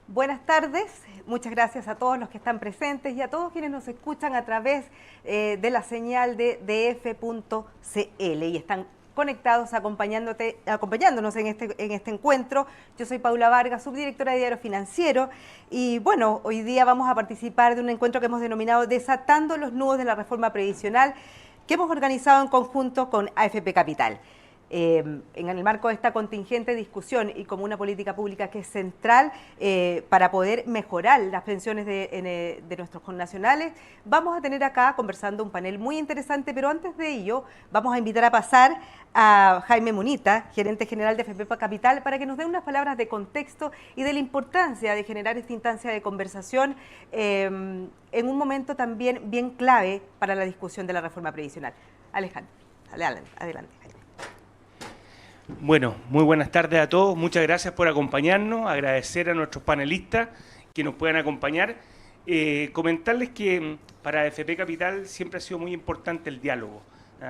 Buenas tardes, muchas gracias a todos los que están presentes y a todos quienes nos escuchan a través de la señal de df.cl y están conectados acompañándonos en este encuentro. Yo soy Paula Vargas, subdirectora de Diario Financiero, y bueno, hoy día vamos a participar de un encuentro que hemos denominado Desatando los nudos de la reforma previsional, que hemos organizado en conjunto con AFP Capital. En el marco de esta contingente discusión y como una política pública que es central para poder mejorar las pensiones de nuestros connacionales, vamos a tener acá conversando un panel muy interesante, pero antes de ello vamos a invitar a pasar a Jaime Munita, gerente general de AFP Capital, para que nos dé unas palabras de contexto y de la importancia de generar esta instancia de conversación en un momento también bien clave para la discusión de la reforma previsional. Alejandro, adelante, Jaime. Bueno, muy buenas tardes a todos. Muchas gracias por acompañarnos. Agradecer a nuestros panelistas que nos puedan acompañar. Comentarles que para AFP Capital siempre ha sido muy importante el diálogo.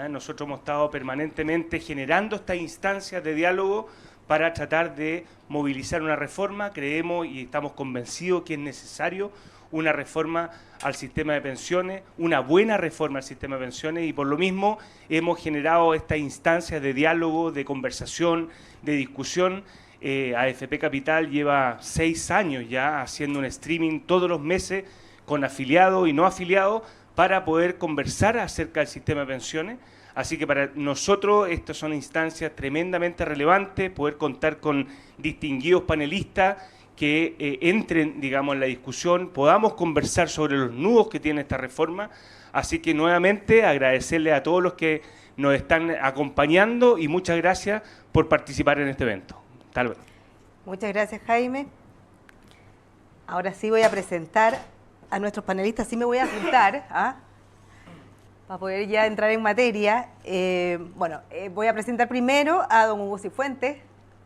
Nosotros hemos estado permanentemente generando estas instancias de diálogo para tratar de movilizar una reforma. Creemos y estamos convencidos que es necesario una reforma al sistema de pensiones, una buena reforma al sistema de pensiones, y por lo mismo hemos generado estas instancias de diálogo, de conversación, de discusión. AFP Capital lleva 6 años ya haciendo un streaming todos los meses con afiliados y no afiliados para poder conversar acerca del sistema de pensiones. Así que para nosotros estas son instancias tremendamente relevantes, poder contar con distinguidos panelistas que entren, digamos, en la discusión, podamos conversar sobre los nudos que tiene esta reforma. Así que nuevamente agradecerle a todos los que nos están acompañando y muchas gracias por participar en este evento. Hasta luego. Muchas gracias, Jaime. Ahora sí voy a presentar a nuestros panelistas, sí me voy a juntar, para poder ya entrar en materia. Voy a presentar primero a don Hugo Cifuentes.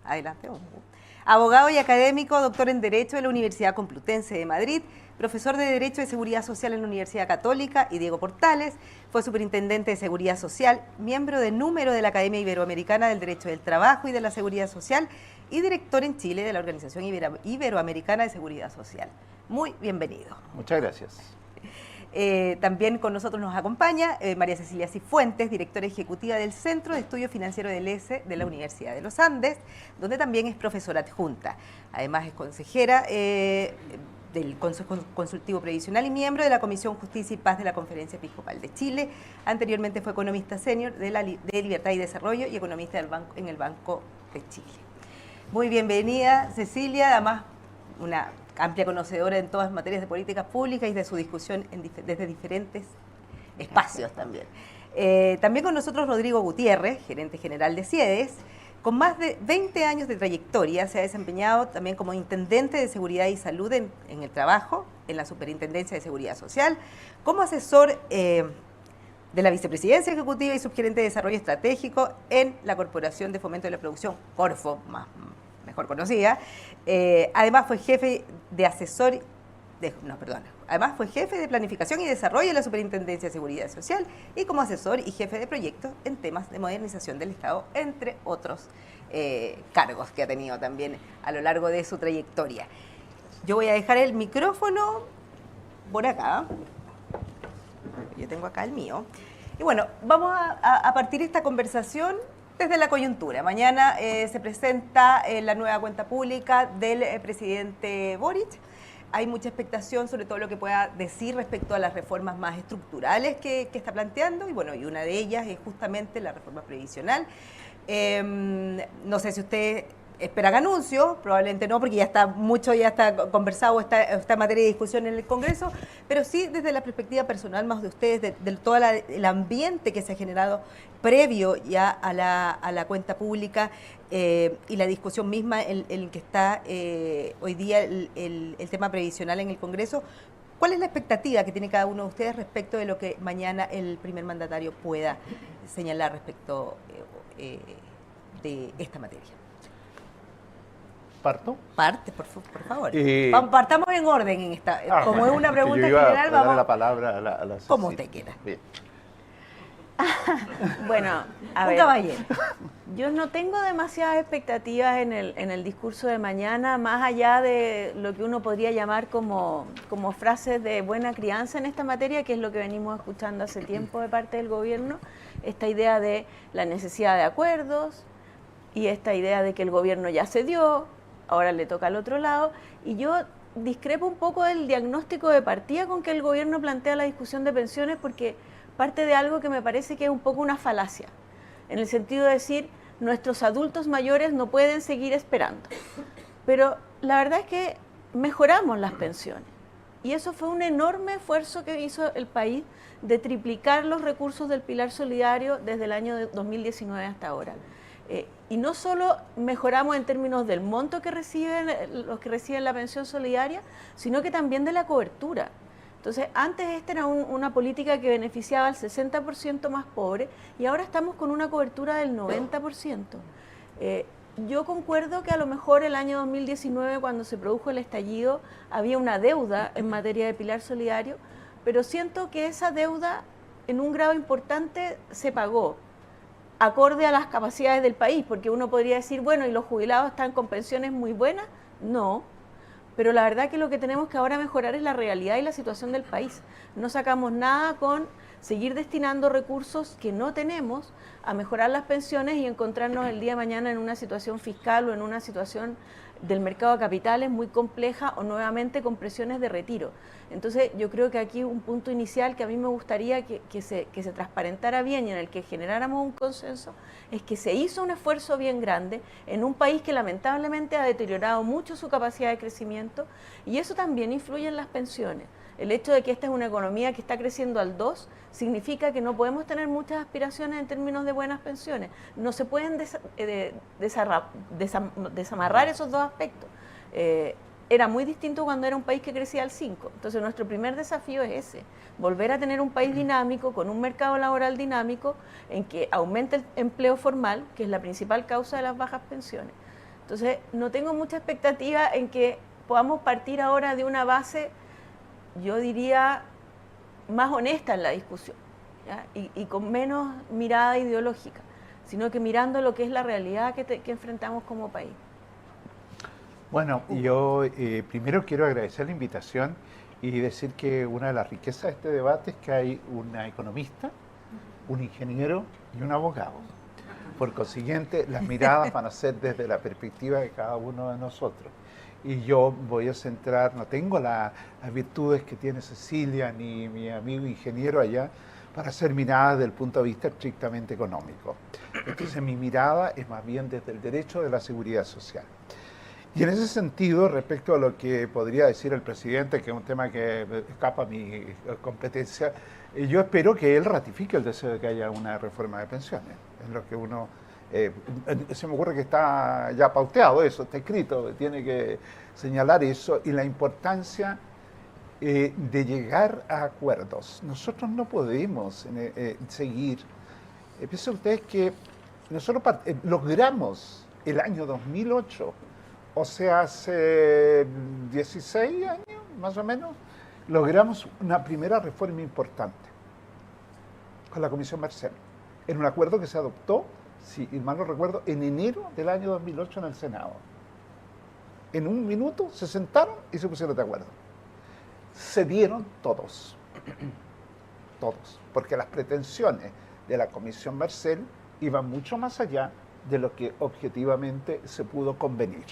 Adelante, don Hugo. Abogado y académico, doctor en Derecho de la Universidad Complutense de Madrid, profesor de Derecho de Seguridad Social en la Universidad Católica, y Diego Portales, fue superintendente de Seguridad Social, miembro de número de la Academia Iberoamericana del Derecho del Trabajo y de la Seguridad Social, y director en Chile de la Organización Iberoamericana de Seguridad Social. Muy bienvenido. Muchas gracias. También con nosotros nos acompaña María Cecilia Cifuentes, directora ejecutiva del Centro de Estudio Financiero del ESE de la Universidad de los Andes, donde también es profesora adjunta. Además es consejera del Consejo Consultivo Previsional y miembro de la Comisión Justicia y Paz de la Conferencia Episcopal de Chile. Anteriormente fue economista senior de Libertad y Desarrollo y economista en el Banco de Chile. Muy bienvenida, Cecilia, además una amplia conocedora en todas materias de políticas públicas y de su discusión desde diferentes espacios también. También con nosotros Rodrigo Gutiérrez, gerente general de CIEDES, con más de 20 años de trayectoria. Se ha desempeñado también como intendente de Seguridad y Salud en el trabajo, en la Superintendencia de Seguridad Social, como asesor de la Vicepresidencia Ejecutiva y subgerente de Desarrollo Estratégico en la Corporación de Fomento de la Producción, Corfo, mejor conocida. Además fue jefe de Planificación y Desarrollo de la Superintendencia de Seguridad Social y como asesor y jefe de proyectos en temas de modernización del Estado, entre otros cargos que ha tenido también a lo largo de su trayectoria. Yo voy a dejar el micrófono por acá. Yo tengo acá el mío. Y bueno, vamos a partir esta conversación desde la coyuntura. Mañana se presenta la nueva cuenta pública del presidente Boric. Hay mucha expectación sobre todo lo que pueda decir respecto a las reformas más estructurales que está planteando, y bueno, y una de ellas es justamente la reforma previsional. No sé si ustedes esperan anuncios, probablemente no, porque ya está conversado esta materia de discusión en el Congreso, pero sí desde la perspectiva personal más de ustedes, de todo el ambiente que se ha generado previo ya a la cuenta pública y la discusión misma en que está hoy día el tema previsional en el Congreso. ¿Cuál es la expectativa que tiene cada uno de ustedes respecto de lo que mañana el primer mandatario pueda señalar respecto de esta materia? ¿Parto? Parte, por favor. Partamos en orden en esta. Como es una pregunta general, vamos. La palabra a la como usted quiera. Bien. Bueno, a Un ver, caballero. yo no tengo demasiadas expectativas en el discurso de mañana, más allá de lo que uno podría llamar como frases de buena crianza en esta materia, que es lo que venimos escuchando hace tiempo de parte del gobierno, esta idea de la necesidad de acuerdos y esta idea de que el gobierno ya cedió, ahora le toca al otro lado, y yo discrepo un poco del diagnóstico de partida con que el gobierno plantea la discusión de pensiones, porque parte de algo que me parece que es un poco una falacia, en el sentido de decir, nuestros adultos mayores no pueden seguir esperando. Pero la verdad es que mejoramos las pensiones, y eso fue un enorme esfuerzo que hizo el país de triplicar los recursos del Pilar Solidario desde el año 2019 hasta ahora. Y no solo mejoramos en términos del monto que reciben los que reciben la pensión solidaria, sino que también de la cobertura. Entonces, antes esta era una política que beneficiaba al 60% más pobre, y ahora estamos con una cobertura del 90%. Yo concuerdo que a lo mejor el año 2019, cuando se produjo el estallido, había una deuda en materia de Pilar Solidario, pero siento que esa deuda en un grado importante se pagó acorde a las capacidades del país, porque uno podría decir, bueno, ¿y los jubilados están con pensiones muy buenas? No, pero la verdad que lo que tenemos que ahora mejorar es la realidad y la situación del país. No sacamos nada con seguir destinando recursos que no tenemos a mejorar las pensiones y encontrarnos el día de mañana en una situación fiscal o en una situación del mercado de capitales muy compleja o nuevamente con presiones de retiro. Entonces yo creo que aquí un punto inicial que a mí me gustaría que se transparentara bien y en el que generáramos un consenso es que se hizo un esfuerzo bien grande en un país que lamentablemente ha deteriorado mucho su capacidad de crecimiento, y eso también influye en las pensiones. El hecho de que esta es una economía que está creciendo al 2 significa que no podemos tener muchas aspiraciones en términos de buenas pensiones. No se pueden desamarrar esos dos aspectos. Era muy distinto cuando era un país que crecía al 5. Entonces nuestro primer desafío es ese, volver a tener un país dinámico, con un mercado laboral dinámico, en que aumente el empleo formal, que es la principal causa de las bajas pensiones. Entonces no tengo mucha expectativa en que podamos partir ahora de una base, yo diría, más honesta en la discusión, ¿ya? Y con menos mirada ideológica, sino que mirando lo que es la realidad que enfrentamos como país. Bueno, yo primero quiero agradecer la invitación y decir que una de las riquezas de este debate es que hay una economista, un ingeniero y un abogado. Por consiguiente, las miradas van a ser desde la perspectiva de cada uno de nosotros. Y yo voy a centrar, no tengo las virtudes que tiene Cecilia ni mi amigo ingeniero allá para hacer miradas desde el punto de vista estrictamente económico. Entonces mi mirada es más bien desde el derecho de la seguridad social. Y en ese sentido, respecto a lo que podría decir el presidente, que es un tema que escapa a mi competencia, yo espero que él ratifique el deseo de que haya una reforma de pensiones. Es lo que uno... se me ocurre que está ya pauteado eso, está escrito, tiene que señalar eso y la importancia de llegar a acuerdos. Nosotros no podemos seguir. Piensen ustedes que nosotros logramos el año 2008, o sea, hace 16 años más o menos, logramos una primera reforma importante con la Comisión Marcel, en un acuerdo que se adoptó, si mal no recuerdo, en enero del año 2008 en el Senado. En un minuto se sentaron y se pusieron de acuerdo. Cedieron todos, todos, porque las pretensiones de la Comisión Marcel iban mucho más allá de lo que objetivamente se pudo convenir.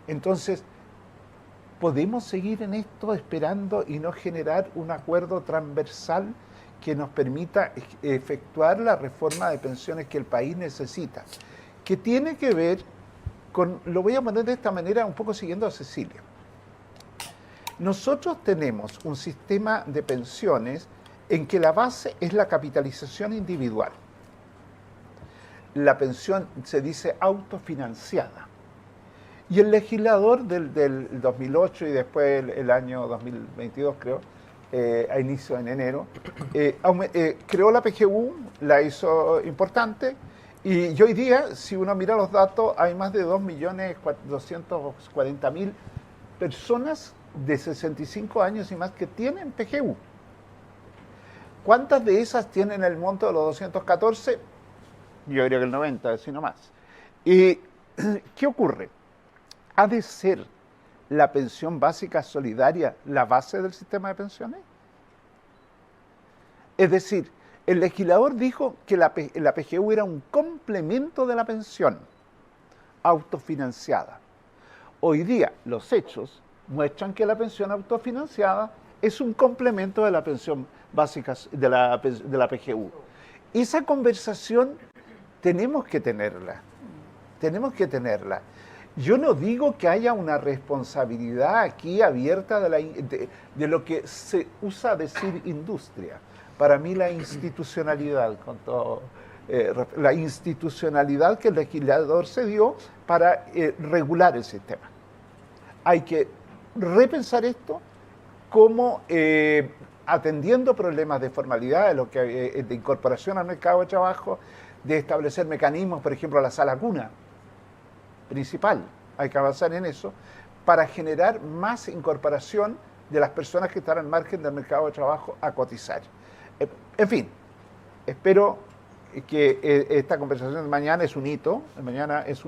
Entonces, ¿podemos seguir en esto esperando y no generar un acuerdo transversal que nos permita efectuar la reforma de pensiones que el país necesita? Que tiene que ver con, lo voy a poner de esta manera, un poco siguiendo a Cecilia. Nosotros tenemos un sistema de pensiones en que la base es la capitalización individual. La pensión se dice autofinanciada. Y el legislador del 2008 y después el año 2022, creo, a inicio en enero, creó la PGU, la hizo importante, y hoy día, si uno mira los datos, hay más de 2.240.000 personas de 65 años y más que tienen PGU. ¿Cuántas de esas tienen el monto de los 214? Yo creo que el 90, si no más. ¿Y qué ocurre? ¿Ha de ser la pensión básica solidaria la base del sistema de pensiones? Es decir, el legislador dijo que la PGU era un complemento de la pensión autofinanciada. Hoy día los hechos muestran que la pensión autofinanciada es un complemento de la pensión básica de la PGU. Esa conversación tenemos que tenerla. Yo no digo que haya una responsabilidad aquí abierta de lo que se usa decir industria. Para mí la institucionalidad, la institucionalidad que el legislador se dio para regular el sistema. Hay que repensar esto como atendiendo problemas de formalidad, de incorporación al mercado de trabajo, de establecer mecanismos, por ejemplo, la sala cuna principal. Hay que avanzar en eso para generar más incorporación de las personas que están al margen del mercado de trabajo a cotizar. En fin, espero que esta conversación de mañana es un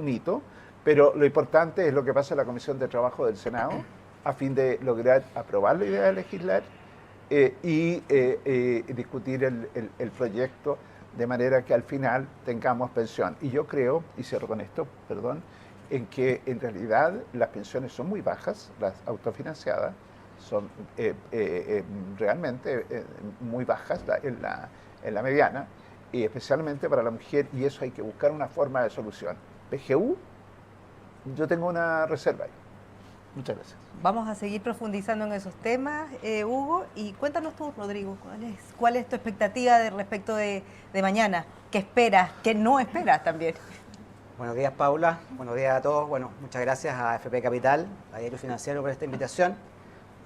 hito, pero lo importante es lo que pasa en la Comisión de Trabajo del Senado a fin de lograr aprobar la idea de legislar y discutir el proyecto de manera que al final tengamos pensión. Y yo creo, y cierro con esto, perdón, en que en realidad las pensiones son muy bajas, las autofinanciadas son realmente muy bajas en la mediana, y especialmente para la mujer, y eso hay que buscar una forma de solución. PGU, yo tengo una reserva ahí. Muchas gracias. Vamos a seguir profundizando en esos temas, Hugo, y cuéntanos tú, Rodrigo, ¿cuál es tu expectativa respecto de mañana? ¿Qué esperas? ¿Qué no esperas también? Buenos días, Paula. Buenos días a todos. Bueno, muchas gracias a FP Capital, a Diario Financiero por esta invitación.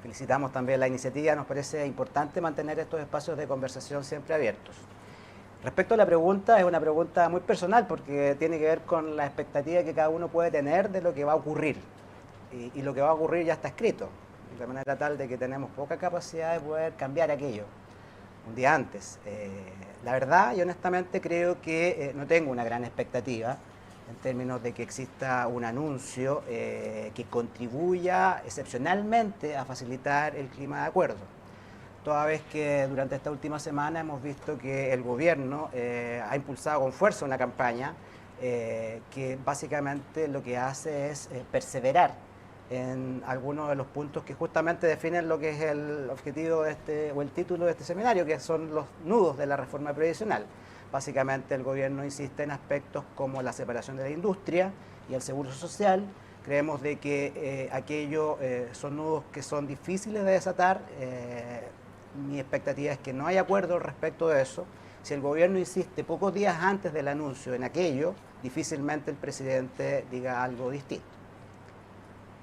Felicitamos también la iniciativa. Nos parece importante mantener estos espacios de conversación siempre abiertos. Respecto a la pregunta, es una pregunta muy personal porque tiene que ver con la expectativa que cada uno puede tener de lo que va a ocurrir. Y lo que va a ocurrir ya está escrito, de manera tal de que tenemos poca capacidad de poder cambiar aquello un día antes. La verdad, y honestamente creo que no tengo una gran expectativa en términos de que exista un anuncio que contribuya excepcionalmente a facilitar el clima de acuerdo. Toda vez que durante esta última semana hemos visto que el gobierno ha impulsado con fuerza una campaña que básicamente lo que hace es perseverar en algunos de los puntos que justamente definen lo que es el objetivo o el título de este seminario, que son los nudos de la reforma previsional. Básicamente el gobierno insiste en aspectos como la separación de la industria y el seguro social. Creemos de que aquello son nudos que son difíciles de desatar. Mi expectativa es que no hay acuerdo respecto de eso. Si el gobierno insiste pocos días antes del anuncio en aquello, difícilmente el presidente diga algo distinto.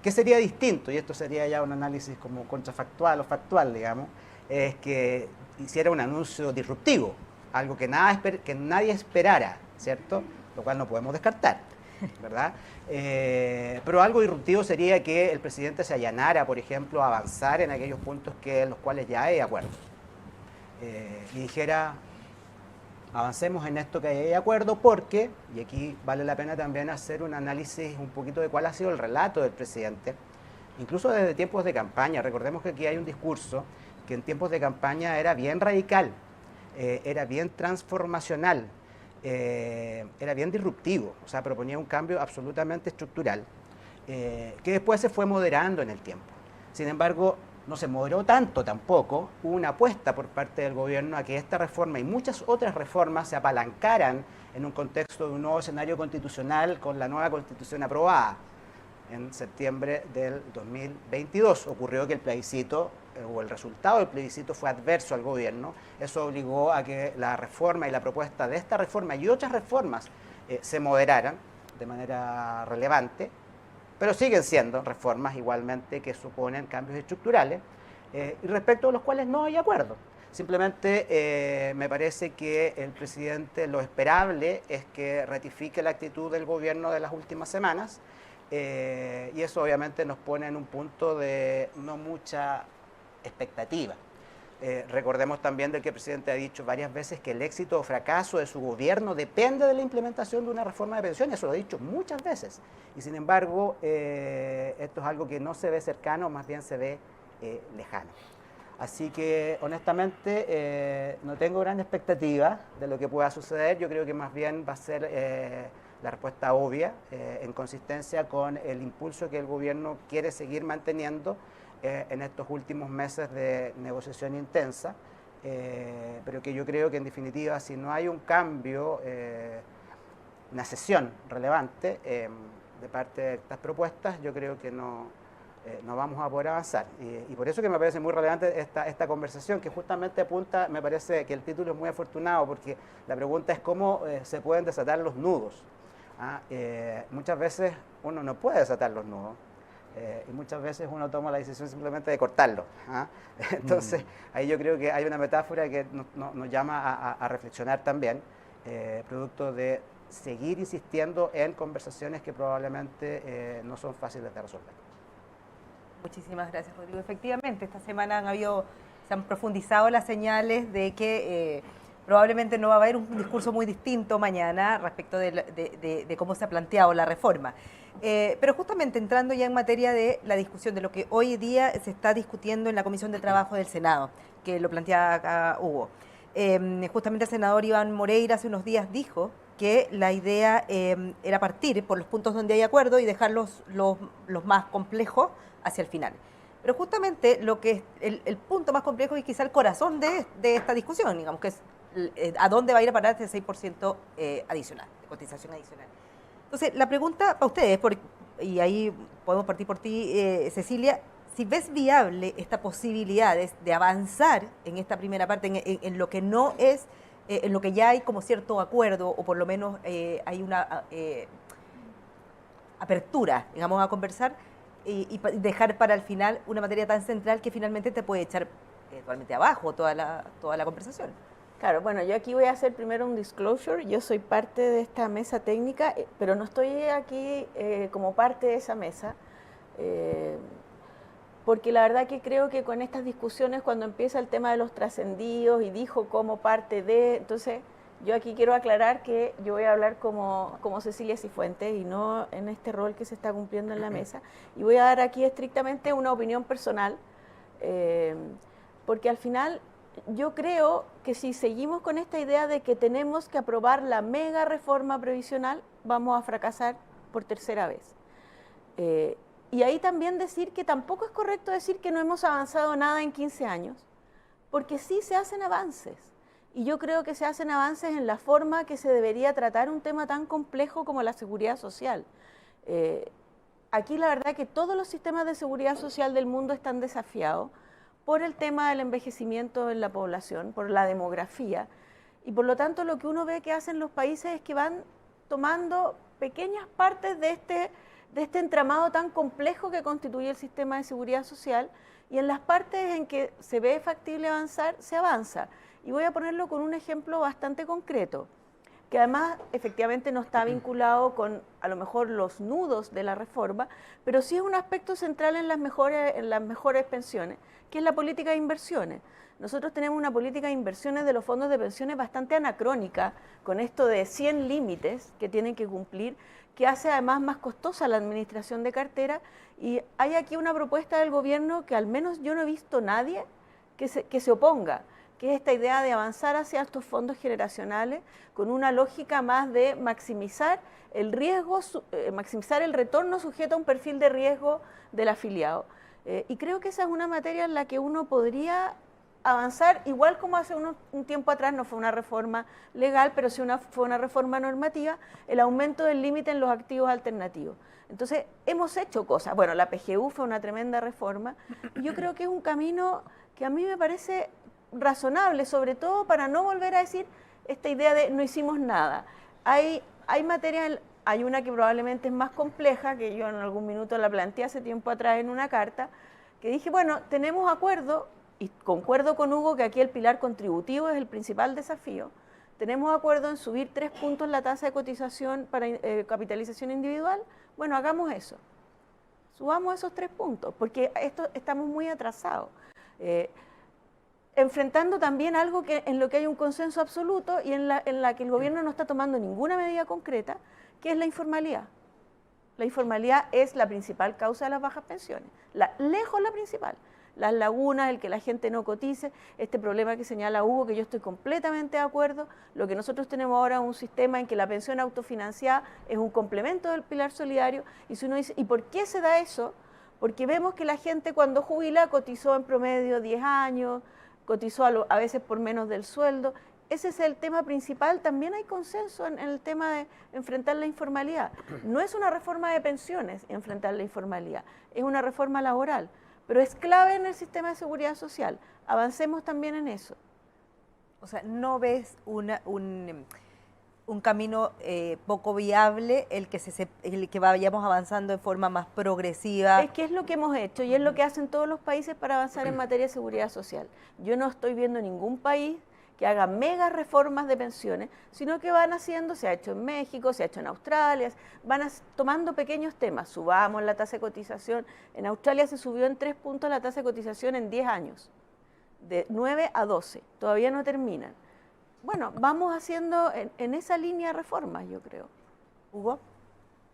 ¿Qué sería distinto? Y esto sería ya un análisis como contrafactual o factual, digamos, es que hiciera un anuncio disruptivo, algo que nadie esperara, ¿cierto? Lo cual no podemos descartar, ¿verdad? Pero algo disruptivo sería que el presidente se allanara, por ejemplo, a avanzar en aquellos puntos en los cuales ya hay acuerdo. Y dijera, avancemos en esto que hay acuerdo porque, y aquí vale la pena también hacer un análisis un poquito de cuál ha sido el relato del presidente, incluso desde tiempos de campaña. Recordemos que aquí hay un discurso que en tiempos de campaña era bien radical, era bien transformacional, era bien disruptivo, o sea, proponía un cambio absolutamente estructural, que después se fue moderando en el tiempo. Sin embargo, no se moderó tanto tampoco, hubo una apuesta por parte del gobierno a que esta reforma y muchas otras reformas se apalancaran en un contexto de un nuevo escenario constitucional con la nueva constitución aprobada en septiembre del 2022. Ocurrió que el plebiscito o el resultado del plebiscito fue adverso al gobierno. Eso obligó a que la reforma y la propuesta de esta reforma y otras reformas se moderaran de manera relevante, pero siguen siendo reformas igualmente que suponen cambios estructurales y respecto a los cuales no hay acuerdo. Simplemente me parece que el presidente, lo esperable es que ratifique la actitud del gobierno de las últimas semanas y eso obviamente nos pone en un punto de no mucha expectativa. Recordemos también de que el presidente ha dicho varias veces que el éxito o fracaso de su gobierno depende de la implementación de una reforma de pensiones, eso lo ha dicho muchas veces. Y sin embargo, esto es algo que no se ve cercano, más bien se ve lejano. Así que, honestamente, no tengo gran expectativa de lo que pueda suceder. Yo creo que más bien va a ser la respuesta obvia, en consistencia con el impulso que el gobierno quiere seguir manteniendo en estos últimos meses de negociación intensa, pero que yo creo que en definitiva si no hay un cambio, una cesión relevante de parte de estas propuestas, yo creo que no vamos a poder avanzar. Y por eso que me parece muy relevante esta conversación, que justamente apunta, me parece que el título es muy afortunado, porque la pregunta es cómo se pueden desatar los nudos. Muchas veces uno no puede desatar los nudos. Y muchas veces uno toma la decisión simplemente de cortarlo. Entonces, ahí yo creo que hay una metáfora que nos llama a reflexionar también, producto de seguir insistiendo en conversaciones que probablemente no son fáciles de resolver. Muchísimas gracias, Rodrigo. Efectivamente, esta semana se han profundizado las señales de que probablemente no va a haber un discurso muy distinto mañana respecto de cómo se ha planteado la reforma. Pero justamente entrando ya en materia de la discusión de lo que hoy día se está discutiendo en la Comisión de Trabajo del Senado, que lo planteaba acá Hugo. Justamente el senador Iván Moreira hace unos días dijo que la idea era partir por los puntos donde hay acuerdo y dejar los más complejos hacia el final. Pero justamente lo que es el punto más complejo y quizá el corazón de esta discusión, digamos, que es a dónde va a ir a parar ese 6% adicional, de cotización adicional. Entonces, la pregunta para ustedes, y ahí podemos partir por ti, Cecilia, si ves viable esta posibilidad de avanzar en esta primera parte, en lo que no es, en lo que ya hay como cierto acuerdo, o por lo menos hay una apertura, digamos, a conversar, y dejar para el final una materia tan central que finalmente te puede echar eventualmente abajo toda la conversación. Claro, bueno, yo aquí voy a hacer primero un disclosure. Yo soy parte de esta mesa técnica, pero no estoy aquí como parte de esa mesa, porque la verdad que creo que con estas discusiones, cuando empieza el tema de los trascendidos y dijo como parte de, entonces yo aquí quiero aclarar que yo voy a hablar como Cecilia Cifuentes y no en este rol que se está cumpliendo en la mesa, y voy a dar aquí estrictamente una opinión personal, porque al final yo creo que si seguimos con esta idea de que tenemos que aprobar la mega reforma previsional, vamos a fracasar por tercera vez. Y ahí también decir que tampoco es correcto decir que no hemos avanzado nada en 15 años, porque sí se hacen avances. Y yo creo que se hacen avances en la forma que se debería tratar un tema tan complejo como la seguridad social. Aquí la verdad que todos los sistemas de seguridad social del mundo están desafiados por el tema del envejecimiento en la población, por la demografía, y por lo tanto lo que uno ve que hacen los países es que van tomando pequeñas partes de este entramado tan complejo que constituye el sistema de seguridad social, y en las partes en que se ve factible avanzar, se avanza. Y voy a ponerlo con un ejemplo bastante concreto, que además efectivamente no está vinculado con a lo mejor los nudos de la reforma, pero sí es un aspecto central en las mejores pensiones, que es la política de inversiones. Nosotros tenemos una política de inversiones de los fondos de pensiones bastante anacrónica, con esto de 100 límites que tienen que cumplir, que hace además más costosa la administración de cartera, y hay aquí una propuesta del gobierno que al menos yo no he visto nadie que se oponga, que es esta idea de avanzar hacia estos fondos generacionales con una lógica más de maximizar el riesgo, maximizar el retorno sujeto a un perfil de riesgo del afiliado. Y creo que esa es una materia en la que uno podría avanzar, igual como hace un tiempo atrás, no fue una reforma legal, pero sí fue una reforma normativa, el aumento del límite en los activos alternativos. Entonces, hemos hecho cosas. Bueno, la PGU fue una tremenda reforma, y yo creo que es un camino que a mí me parece razonable, sobre todo para no volver a decir esta idea de no hicimos nada. Hay materias, hay una que probablemente es más compleja, que yo en algún minuto la planteé hace tiempo atrás en una carta, que dije, bueno, tenemos acuerdo, y concuerdo con Hugo que aquí el pilar contributivo es el principal desafío. Tenemos acuerdo en subir 3 puntos la tasa de cotización para capitalización individual. Bueno, hagamos eso. Subamos esos 3 puntos, porque estamos muy atrasados. enfrentando también algo en lo que hay un consenso absoluto y en la que el gobierno no está tomando ninguna medida concreta, que es la informalidad. La informalidad es la principal causa de las bajas pensiones, lejos la principal. Las lagunas, el que la gente no cotice, este problema que señala Hugo, que yo estoy completamente de acuerdo. Lo que nosotros tenemos ahora es un sistema en que la pensión autofinanciada es un complemento del pilar solidario, y si uno dice, ¿y por qué se da eso? Porque vemos que la gente cuando jubila cotizó en promedio 10 años, cotizó a veces por menos del sueldo. Ese es el tema principal. También hay consenso en el tema de enfrentar la informalidad. No es una reforma de pensiones enfrentar la informalidad, es una reforma laboral, pero es clave en el sistema de seguridad social. Avancemos también en eso. O sea, ¿no ves un camino poco viable el que vayamos avanzando de forma más progresiva? Es que es lo que hemos hecho y es lo que hacen todos los países para avanzar en materia de seguridad social. Yo no estoy viendo ningún país que haga mega reformas de pensiones, sino que van haciendo, se ha hecho en México, se ha hecho en Australia, tomando pequeños temas. Subamos la tasa de cotización. En Australia se subió en 3 puntos la tasa de cotización en 10 años, de 9 a 12, todavía no terminan. Bueno, vamos haciendo en esa línea de reformas, yo creo. Hugo.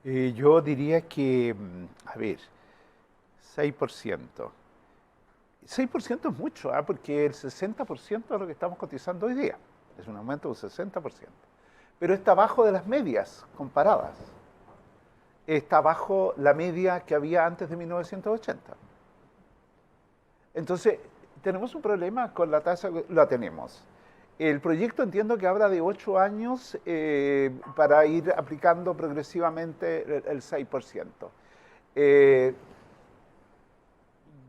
Yo diría que, a ver, 6%. 6% es mucho, porque el 60% es lo que estamos cotizando hoy día. Es un aumento de un 60%. Pero está abajo de las medias comparadas. Está abajo la media que había antes de 1980. Entonces, ¿tenemos un problema con la tasa? La tenemos. El proyecto entiendo que habla de 8 años para ir aplicando progresivamente el 6%.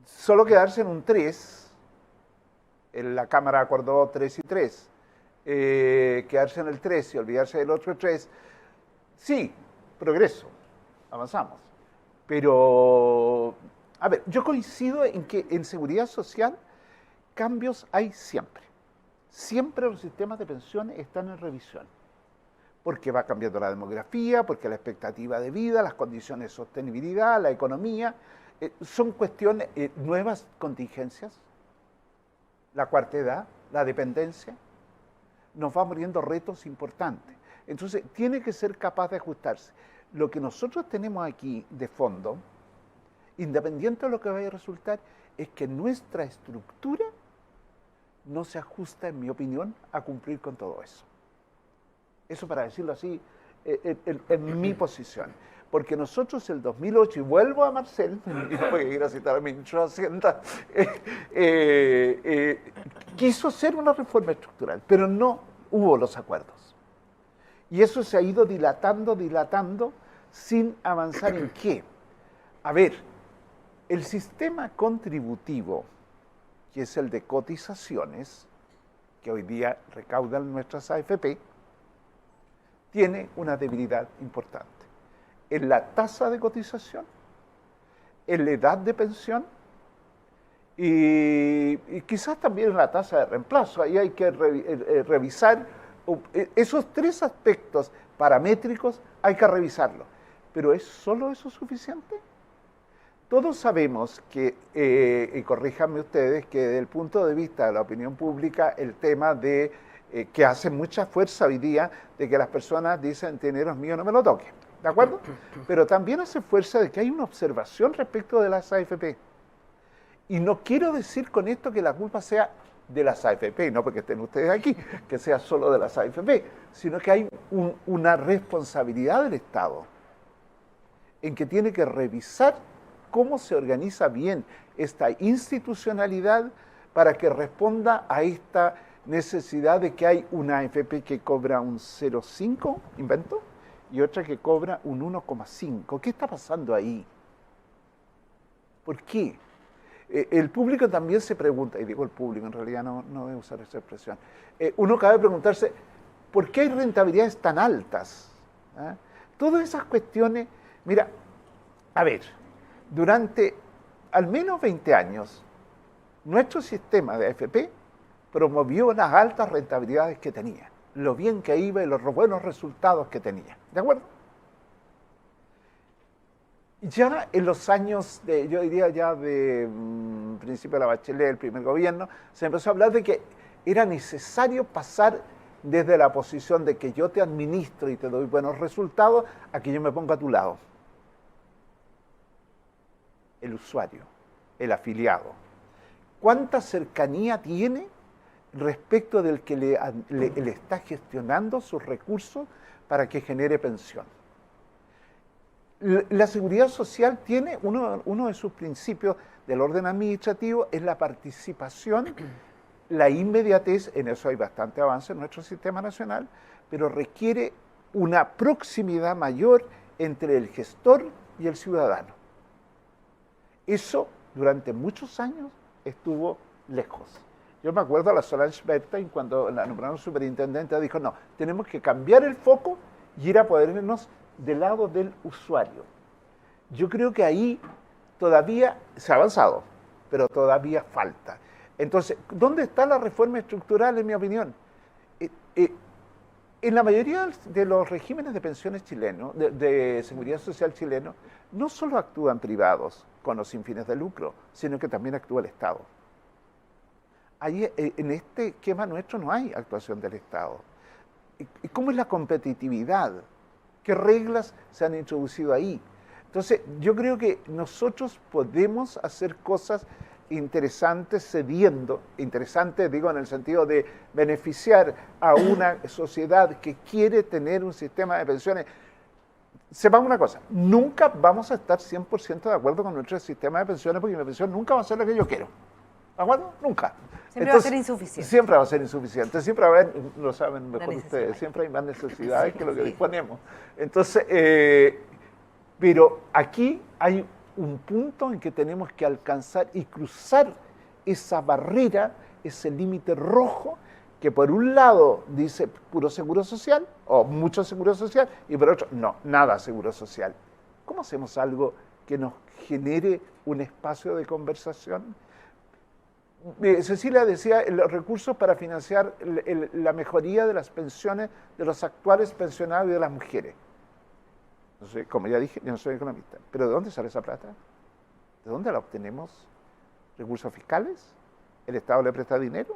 Solo quedarse en un 3, la Cámara acordó 3 y 3, quedarse en el 3 y olvidarse del otro 3, sí, progreso, avanzamos. Pero, a ver, yo coincido en que en seguridad social cambios hay siempre. Siempre los sistemas de pensiones están en revisión, porque va cambiando la demografía, porque la expectativa de vida, las condiciones de sostenibilidad, la economía, son cuestiones, nuevas contingencias, la cuarta edad, la dependencia, nos va muriendo retos importantes. Entonces, tiene que ser capaz de ajustarse. Lo que nosotros tenemos aquí de fondo, independiente de lo que vaya a resultar, es que nuestra estructura no se ajusta, en mi opinión, a cumplir con todo eso. Eso, para decirlo así, en mi posición. Porque nosotros el 2008, y vuelvo a Marcel, y no voy a ir a citar a mi ministro de Hacienda, quiso hacer una reforma estructural, pero no hubo los acuerdos. Y eso se ha ido dilatando, sin avanzar en qué. A ver, el sistema contributivo, que es el de cotizaciones, que hoy día recaudan nuestras AFP, tiene una debilidad importante. En la tasa de cotización, en la edad de pensión y quizás también en la tasa de reemplazo. Ahí hay que revisar esos 3 aspectos paramétricos, hay que revisarlos. Pero ¿es solo eso suficiente? Todos sabemos que, y corríjanme ustedes, que desde el punto de vista de la opinión pública, el tema de que hace mucha fuerza hoy día, de que las personas dicen, dinero es mío, no me lo toque. ¿De acuerdo? Pero también hace fuerza de que hay una observación respecto de las AFP. Y no quiero decir con esto que la culpa sea de las AFP, no porque estén ustedes aquí, que sea solo de las AFP, sino que hay una responsabilidad del Estado en que tiene que revisar cómo se organiza bien esta institucionalidad para que responda a esta necesidad de que hay una AFP que cobra un 0,5, invento, y otra que cobra un 1,5. ¿Qué está pasando ahí? ¿Por qué? El público también se pregunta, y digo el público, en realidad no debo usar esa expresión, uno cabe preguntarse, ¿por qué hay rentabilidades tan altas? ¿Ah? Todas esas cuestiones, mira, a ver, durante al menos 20 años, nuestro sistema de AFP promovió las altas rentabilidades que tenía, lo bien que iba y los buenos resultados que tenía. ¿De acuerdo? Ya en los años, yo diría ya de principio de la Bachelet, el primer gobierno, se empezó a hablar de que era necesario pasar desde la posición de que yo te administro y te doy buenos resultados a que yo me ponga a tu lado. El usuario, el afiliado. ¿Cuánta cercanía tiene respecto del que le está gestionando sus recursos para que genere pensión? La seguridad social tiene uno de sus principios del orden administrativo, es la participación, la inmediatez. En eso hay bastante avance en nuestro sistema nacional, pero requiere una proximidad mayor entre el gestor y el ciudadano. Eso durante muchos años estuvo lejos. Yo me acuerdo a la Solange Bertin, cuando la nombraron superintendente, dijo, no, tenemos que cambiar el foco y ir a ponernos del lado del usuario. Yo creo que ahí todavía se ha avanzado, pero todavía falta. Entonces, ¿dónde está la reforma estructural, en mi opinión? En la mayoría de los regímenes de pensiones chilenos, de seguridad social chilenos, no solo actúan privados con o sin fines de lucro, sino que también actúa el Estado. Ahí, en este esquema nuestro no hay actuación del Estado. ¿Y cómo es la competitividad? ¿Qué reglas se han introducido ahí? Entonces, yo creo que nosotros podemos hacer cosas interesantes cediendo, interesantes digo en el sentido de beneficiar a una sociedad que quiere tener un sistema de pensiones. Sepamos una cosa, nunca vamos a estar 100% de acuerdo con nuestro sistema de pensiones porque mi pensión nunca va a ser lo que yo quiero. ¿De acuerdo? Nunca. Siempre va a ser insuficiente. Siempre va a ser insuficiente. Siempre va a haber, lo saben mejor ustedes, siempre hay más necesidades que lo que disponemos. Entonces, pero aquí hay un punto en que tenemos que alcanzar y cruzar esa barrera, ese límite rojo, que por un lado dice puro seguro social, o mucho seguro social, y por otro, no, nada seguro social. ¿Cómo hacemos algo que nos genere un espacio de conversación? Cecilia decía, los recursos para financiar la mejoría de las pensiones de los actuales pensionados y de las mujeres. Entonces, como ya dije, yo no soy economista, pero ¿de dónde sale esa plata? ¿De dónde la obtenemos? ¿Recursos fiscales? ¿El Estado le presta dinero?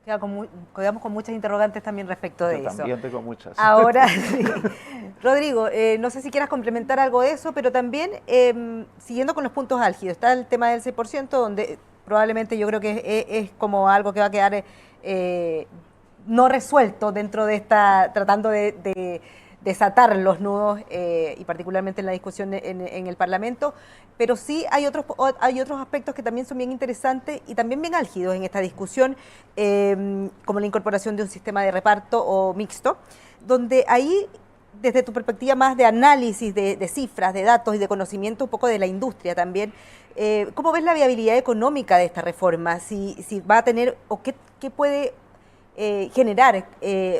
Quedamos con muchas interrogantes también respecto de eso. También tengo muchas. Ahora, sí. Rodrigo, no sé si quieras complementar algo de eso, pero también, siguiendo con los puntos álgidos, está el tema del 6%, donde probablemente yo creo que es como algo que va a quedar no resuelto dentro de esta, tratando de desatar los nudos, y particularmente en la discusión en el Parlamento, pero sí hay otros aspectos que también son bien interesantes y también bien álgidos en esta discusión, como la incorporación de un sistema de reparto o mixto, donde ahí, desde tu perspectiva más de análisis de cifras, de datos y de conocimiento un poco de la industria también, ¿cómo ves la viabilidad económica de esta reforma? Si va a tener, o qué puede generar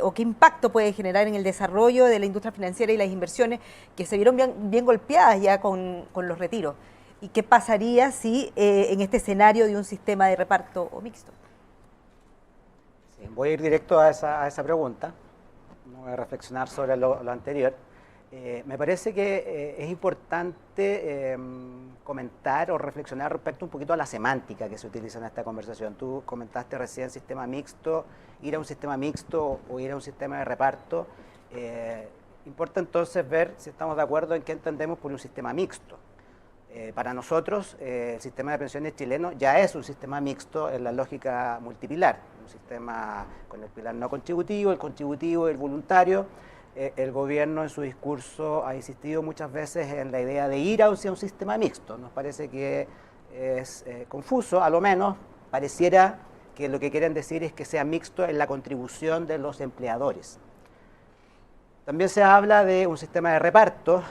o qué impacto puede generar en el desarrollo de la industria financiera y las inversiones que se vieron bien golpeadas ya con los retiros. ¿Y qué pasaría si en este escenario de un sistema de reparto o mixto? Sí, voy a ir directo a esa pregunta, no voy a reflexionar sobre lo anterior. Me parece que es importante comentar o reflexionar respecto un poquito a la semántica que se utiliza en esta conversación. Tú comentaste recién sistema mixto, ir a un sistema mixto o ir a un sistema de reparto. Importa entonces ver si estamos de acuerdo en qué entendemos por un sistema mixto. Para nosotros, el sistema de pensiones chileno ya es un sistema mixto en la lógica multipilar, un sistema con el pilar no contributivo, el contributivo y el voluntario. El gobierno en su discurso ha insistido muchas veces en la idea de ir hacia un sistema mixto. Nos parece que es confuso, a lo menos pareciera que lo que quieren decir es que sea mixto en la contribución de los empleadores. También se habla de un sistema de reparto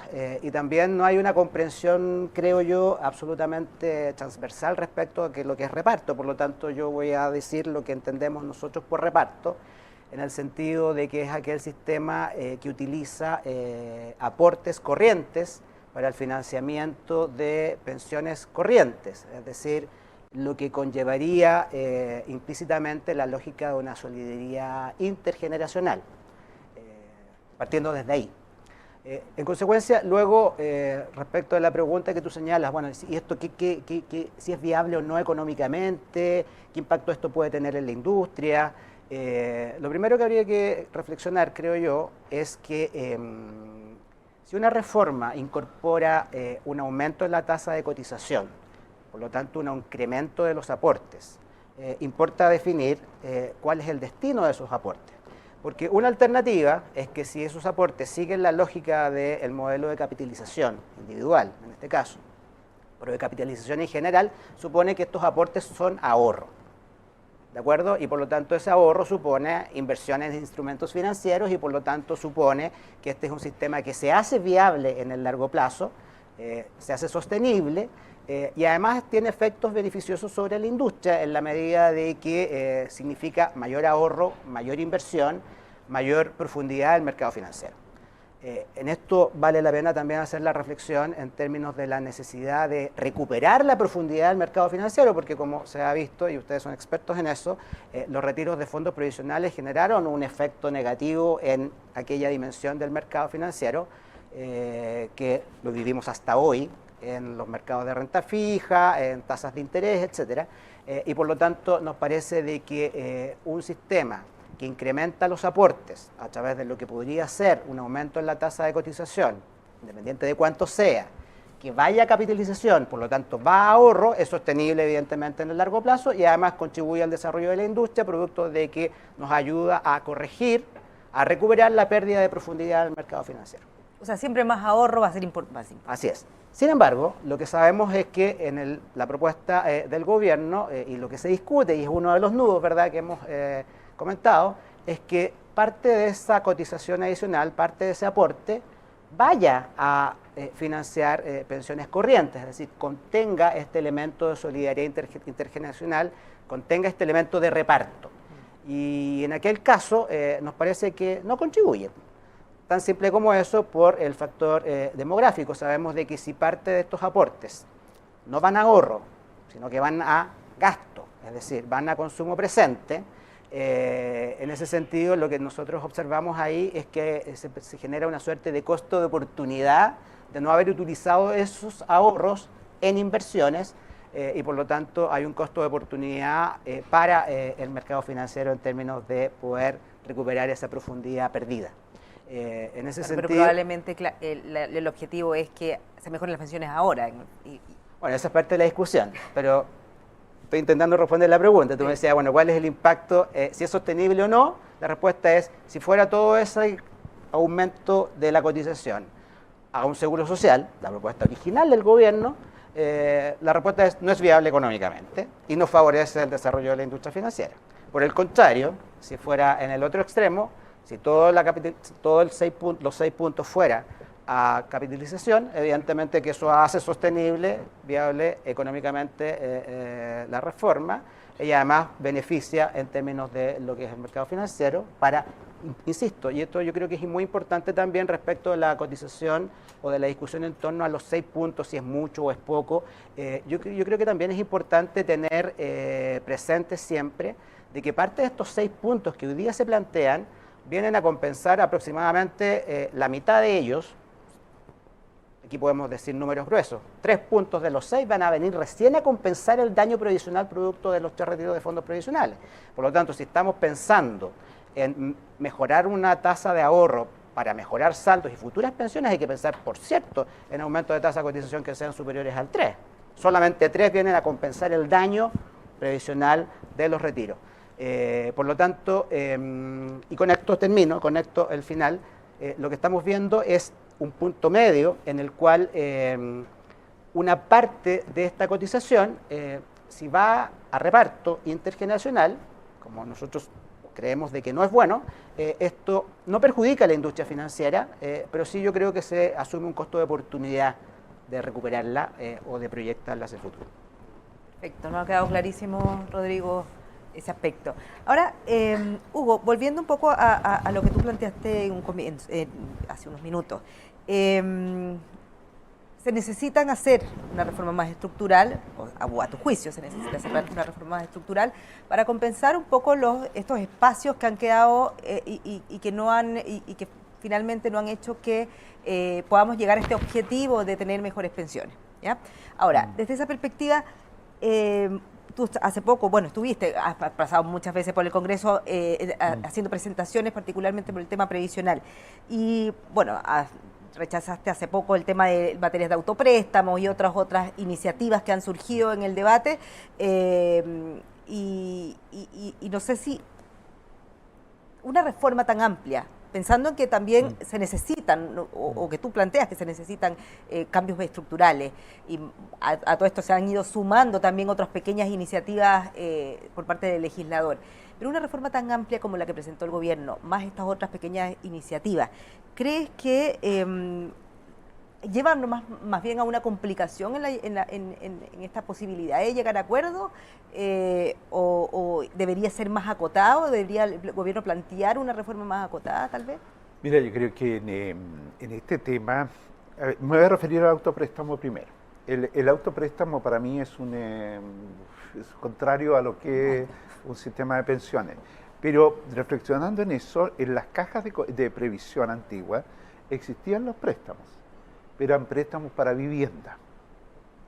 y también no hay una comprensión, creo yo, absolutamente transversal respecto a lo que es reparto. Por lo tanto, yo voy a decir lo que entendemos nosotros por reparto, en el sentido de que es aquel sistema que utiliza aportes corrientes para el financiamiento de pensiones corrientes, es decir, lo que conllevaría implícitamente la lógica de una solidaridad intergeneracional, partiendo desde ahí. En consecuencia, luego, respecto a la pregunta que tú señalas, bueno, ¿y esto si es viable o no económicamente? ¿Qué impacto esto puede tener en la industria? Lo primero que habría que reflexionar, creo yo, es que si una reforma incorpora un aumento en la tasa de cotización, por lo tanto un incremento de los aportes, importa definir cuál es el destino de esos aportes. Porque una alternativa es que si esos aportes siguen la lógica del modelo de capitalización individual, en este caso, pero de capitalización en general, supone que estos aportes son ahorro, ¿de acuerdo? Y por lo tanto ese ahorro supone inversiones en instrumentos financieros y por lo tanto supone que este es un sistema que se hace viable en el largo plazo, se hace sostenible, y además tiene efectos beneficiosos sobre la industria en la medida de que significa mayor ahorro, mayor inversión, mayor profundidad del mercado financiero. En esto vale la pena también hacer la reflexión en términos de la necesidad de recuperar la profundidad del mercado financiero, porque como se ha visto, y ustedes son expertos en eso, los retiros de fondos provisionales generaron un efecto negativo en aquella dimensión del mercado financiero que lo vivimos hasta hoy, en los mercados de renta fija, en tasas de interés, etcétera, y por lo tanto nos parece de que un sistema que incrementa los aportes a través de lo que podría ser un aumento en la tasa de cotización, independiente de cuánto sea, que vaya a capitalización, por lo tanto va a ahorro, es sostenible evidentemente en el largo plazo y además contribuye al desarrollo de la industria, producto de que nos ayuda a corregir, a recuperar la pérdida de profundidad del mercado financiero. O sea, siempre más ahorro va a ser importante. Así es. Sin embargo, lo que sabemos es que en la propuesta del gobierno, y lo que se discute, y es uno de los nudos, ¿verdad?, que hemos comentado, es que parte de esa cotización adicional, parte de ese aporte, vaya a financiar pensiones corrientes, es decir, contenga este elemento de solidaridad intergeneracional, contenga este elemento de reparto. Y en aquel caso nos parece que no contribuye. Tan simple como eso, por el factor demográfico. Sabemos de que si parte de estos aportes no van a ahorro, sino que van a gasto, es decir, van a consumo presente, en ese sentido lo que nosotros observamos ahí es que se genera una suerte de costo de oportunidad de no haber utilizado esos ahorros en inversiones y por lo tanto hay un costo de oportunidad para el mercado financiero en términos de poder recuperar esa profundidad perdida. En ese sentido, pero probablemente el objetivo es que se mejoren las pensiones ahora. Bueno, esa es parte de la discusión, pero estoy intentando responder la pregunta. Tú me decías, bueno, ¿cuál es el impacto? Si es sostenible o no, la respuesta es, si fuera todo ese aumento de la cotización a un seguro social, la propuesta original del gobierno, la respuesta es, no es viable económicamente y no favorece el desarrollo de la industria financiera. Por el contrario, si fuera en el otro extremo, si los 6 puntos fuera a capitalización, evidentemente que eso hace sostenible, viable económicamente la reforma y además beneficia en términos de lo que es el mercado financiero para, insisto, y esto yo creo que es muy importante también respecto de la cotización o de la discusión en torno a los 6 puntos, si es mucho o es poco. Yo creo que también es importante tener presente siempre de que parte de estos 6 puntos que hoy día se plantean vienen a compensar aproximadamente la mitad de ellos. Aquí podemos decir números gruesos. 3 puntos de los 6 van a venir recién a compensar el daño previsional producto de los 3 retiros de fondos previsionales. Por lo tanto, si estamos pensando en mejorar una tasa de ahorro para mejorar saldos y futuras pensiones, hay que pensar, por cierto, en aumento de tasa de cotización que sean superiores al 3. Solamente 3 vienen a compensar el daño previsional de los retiros. Por lo tanto, y con esto termino, con esto el final, lo que estamos viendo es un punto medio en el cual una parte de esta cotización, si va a reparto intergeneracional, como nosotros creemos de que no es bueno, esto no perjudica a la industria financiera, pero sí yo creo que se asume un costo de oportunidad de recuperarla o de proyectarla hacia el futuro. Perfecto, nos ha quedado clarísimo, Rodrigo, ese aspecto. Ahora, Hugo, volviendo un poco a lo que tú planteaste hace unos minutos, se necesitan hacer una reforma más estructural, o a tu juicio se necesita hacer una reforma más estructural para compensar un poco estos espacios que han quedado y que no han y que finalmente no han hecho que podamos llegar a este objetivo de tener mejores pensiones. ¿Ya? Ahora, desde esa perspectiva, tú hace poco, bueno, has pasado muchas veces por el Congreso haciendo presentaciones, particularmente por el tema previsional. Y bueno, rechazaste hace poco el tema de materias de autopréstamos y otras iniciativas que han surgido en el debate. Y no sé si una reforma tan amplia, pensando en que también se necesitan, o que tú planteas que se necesitan cambios estructurales, y a todo esto se han ido sumando también otras pequeñas iniciativas por parte del legislador. Pero una reforma tan amplia como la que presentó el gobierno, más estas otras pequeñas iniciativas, ¿crees que llevan más bien a una complicación en esta posibilidad de llegar a acuerdos? ¿O debería ser más acotado? ¿Debería el gobierno plantear una reforma más acotada, tal vez? Mira, yo creo que en este tema, me voy a referir al autopréstamo primero. El autopréstamo para mí es contrario a lo que es un sistema de pensiones. Pero reflexionando en eso, en las cajas de previsión antiguas existían los préstamos, pero eran préstamos para vivienda,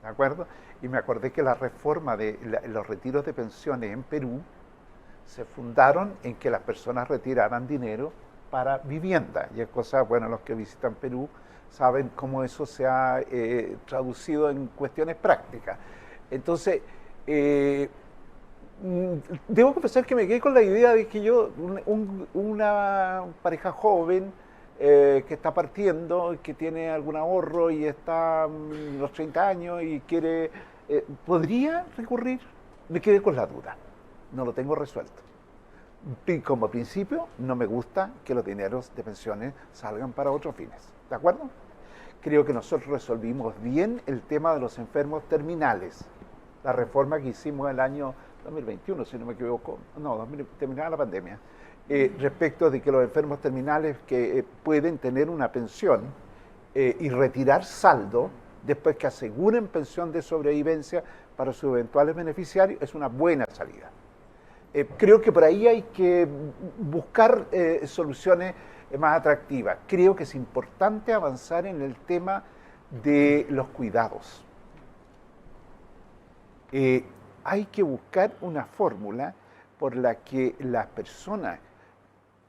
¿de acuerdo? Y me acordé que la reforma de los retiros de pensiones en Perú se fundaron en que las personas retiraran dinero para vivienda. Y es cosa, bueno, los que visitan Perú saben cómo eso se ha traducido en cuestiones prácticas. Entonces, debo confesar que me quedé con la idea de que una pareja joven que está partiendo, que tiene algún ahorro y está a los 30 años y quiere, ¿podría recurrir? Me quedé con la duda, no lo tengo resuelto. Y como principio, no me gusta que los dineros de pensiones salgan para otros fines, ¿de acuerdo? Creo que nosotros resolvimos bien el tema de los enfermos terminales, la reforma que hicimos el año 2021, si no me equivoco, no, terminaba la pandemia, respecto de que los enfermos terminales que pueden tener una pensión y retirar saldo después que aseguren pensión de sobrevivencia para sus eventuales beneficiarios, es una buena salida. Creo que por ahí hay que buscar soluciones más atractivas. Creo que es importante avanzar en el tema de los cuidados. Hay que buscar una fórmula por la que las personas,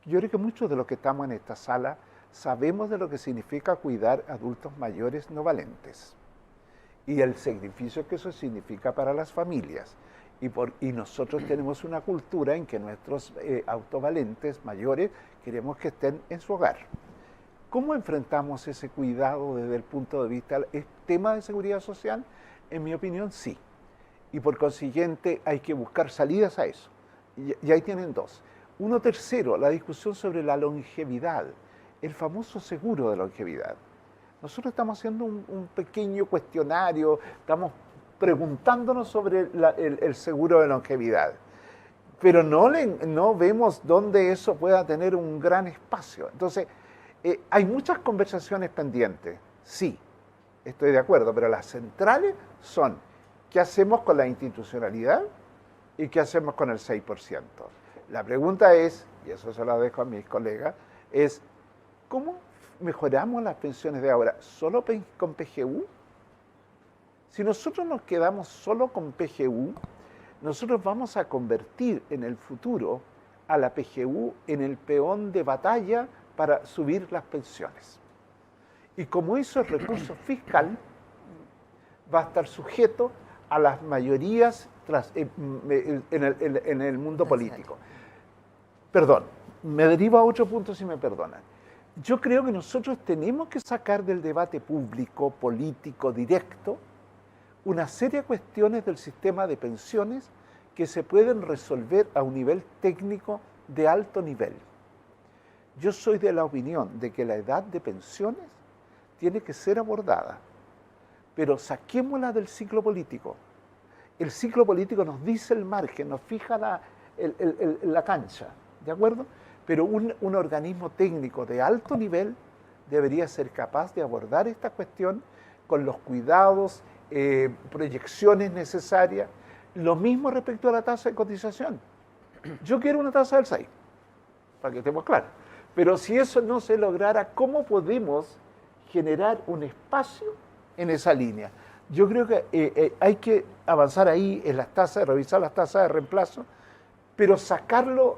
yo creo que muchos de los que estamos en esta sala sabemos de lo que significa cuidar a adultos mayores no valentes y el sacrificio que eso significa para las familias. Y nosotros tenemos una cultura en que nuestros autovalentes mayores queremos que estén en su hogar. ¿Cómo enfrentamos ese cuidado desde el punto de vista del tema de seguridad social? En mi opinión, sí. Y por consiguiente hay que buscar salidas a eso. Y ahí tienen dos. Uno tercero, la discusión sobre la longevidad, el famoso seguro de longevidad. Nosotros estamos haciendo un pequeño cuestionario, estamos preguntándonos sobre el seguro de longevidad, pero no vemos dónde eso pueda tener un gran espacio. Entonces, hay muchas conversaciones pendientes, sí, estoy de acuerdo, pero las centrales son ¿qué hacemos con la institucionalidad y qué hacemos con el 6%? La pregunta es, y eso se lo dejo a mis colegas, es ¿cómo mejoramos las pensiones de ahora? ¿Solo con PGU? Si nosotros nos quedamos solo con PGU, nosotros vamos a convertir en el futuro a la PGU en el peón de batalla para subir las pensiones. Y como eso es recurso fiscal, va a estar sujeto a las mayorías en el mundo político. Perdón, me derivo a otro punto si me perdonan. Yo creo que nosotros tenemos que sacar del debate público, político, directo, una serie de cuestiones del sistema de pensiones que se pueden resolver a un nivel técnico de alto nivel. Yo soy de la opinión de que la edad de pensiones tiene que ser abordada, pero saquémosla del ciclo político. El ciclo político nos dice el margen, nos fija la cancha, ¿de acuerdo? Pero un organismo técnico de alto nivel debería ser capaz de abordar esta cuestión con los cuidados, proyecciones necesarias. Lo mismo respecto a la tasa de cotización. Yo quiero una tasa del 6, para que estemos claros. Pero si eso no se lograra, ¿cómo podemos generar un espacio en esa línea? Yo creo que hay que avanzar ahí en las tasas, revisar las tasas de reemplazo, pero sacarlo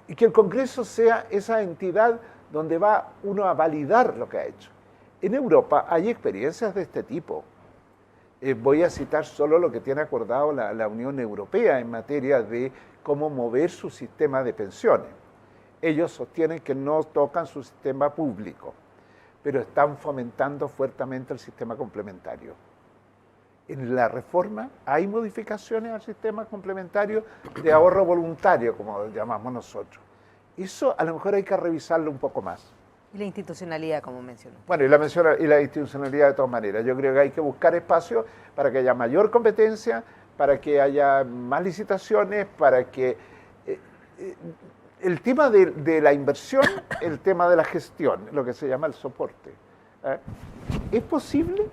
y que el Congreso sea esa entidad donde va uno a validar lo que ha hecho. En Europa hay experiencias de este tipo. Voy a citar solo lo que tiene acordado la Unión Europea en materia de cómo mover su sistema de pensiones. Ellos sostienen que no tocan su sistema público, pero están fomentando fuertemente el sistema complementario. En la reforma hay modificaciones al sistema complementario de ahorro voluntario, como lo llamamos nosotros. Eso a lo mejor hay que revisarlo un poco más. Y la institucionalidad, como mencionó. Bueno, y la institucionalidad de todas maneras. Yo creo que hay que buscar espacios para que haya mayor competencia, para que haya más licitaciones, para que el tema de la inversión, el tema de la gestión, lo que se llama el soporte. ¿Es posible?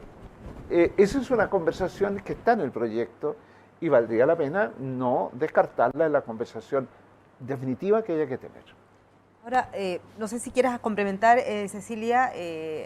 Esa es una conversación que está en el proyecto y valdría la pena no descartarla en la conversación definitiva que haya que tener. Ahora, no sé si quieras complementar, Cecilia,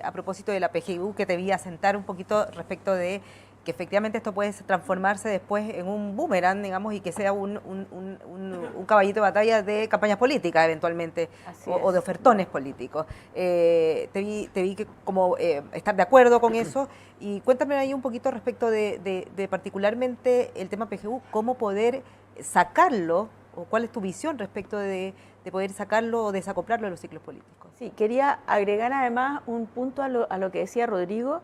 a propósito de la PGU, que te vi asentar un poquito respecto de que efectivamente esto puede transformarse después en un boomerang, digamos, y que sea un caballito de batalla de campañas políticas eventualmente, o de ofertones políticos. Te vi que como estar de acuerdo con eso, y cuéntame ahí un poquito respecto de particularmente el tema PGU, cómo poder sacarlo, o cuál es tu visión respecto de poder sacarlo o desacoplarlo de los ciclos políticos. Sí, quería agregar además un punto a lo que decía Rodrigo,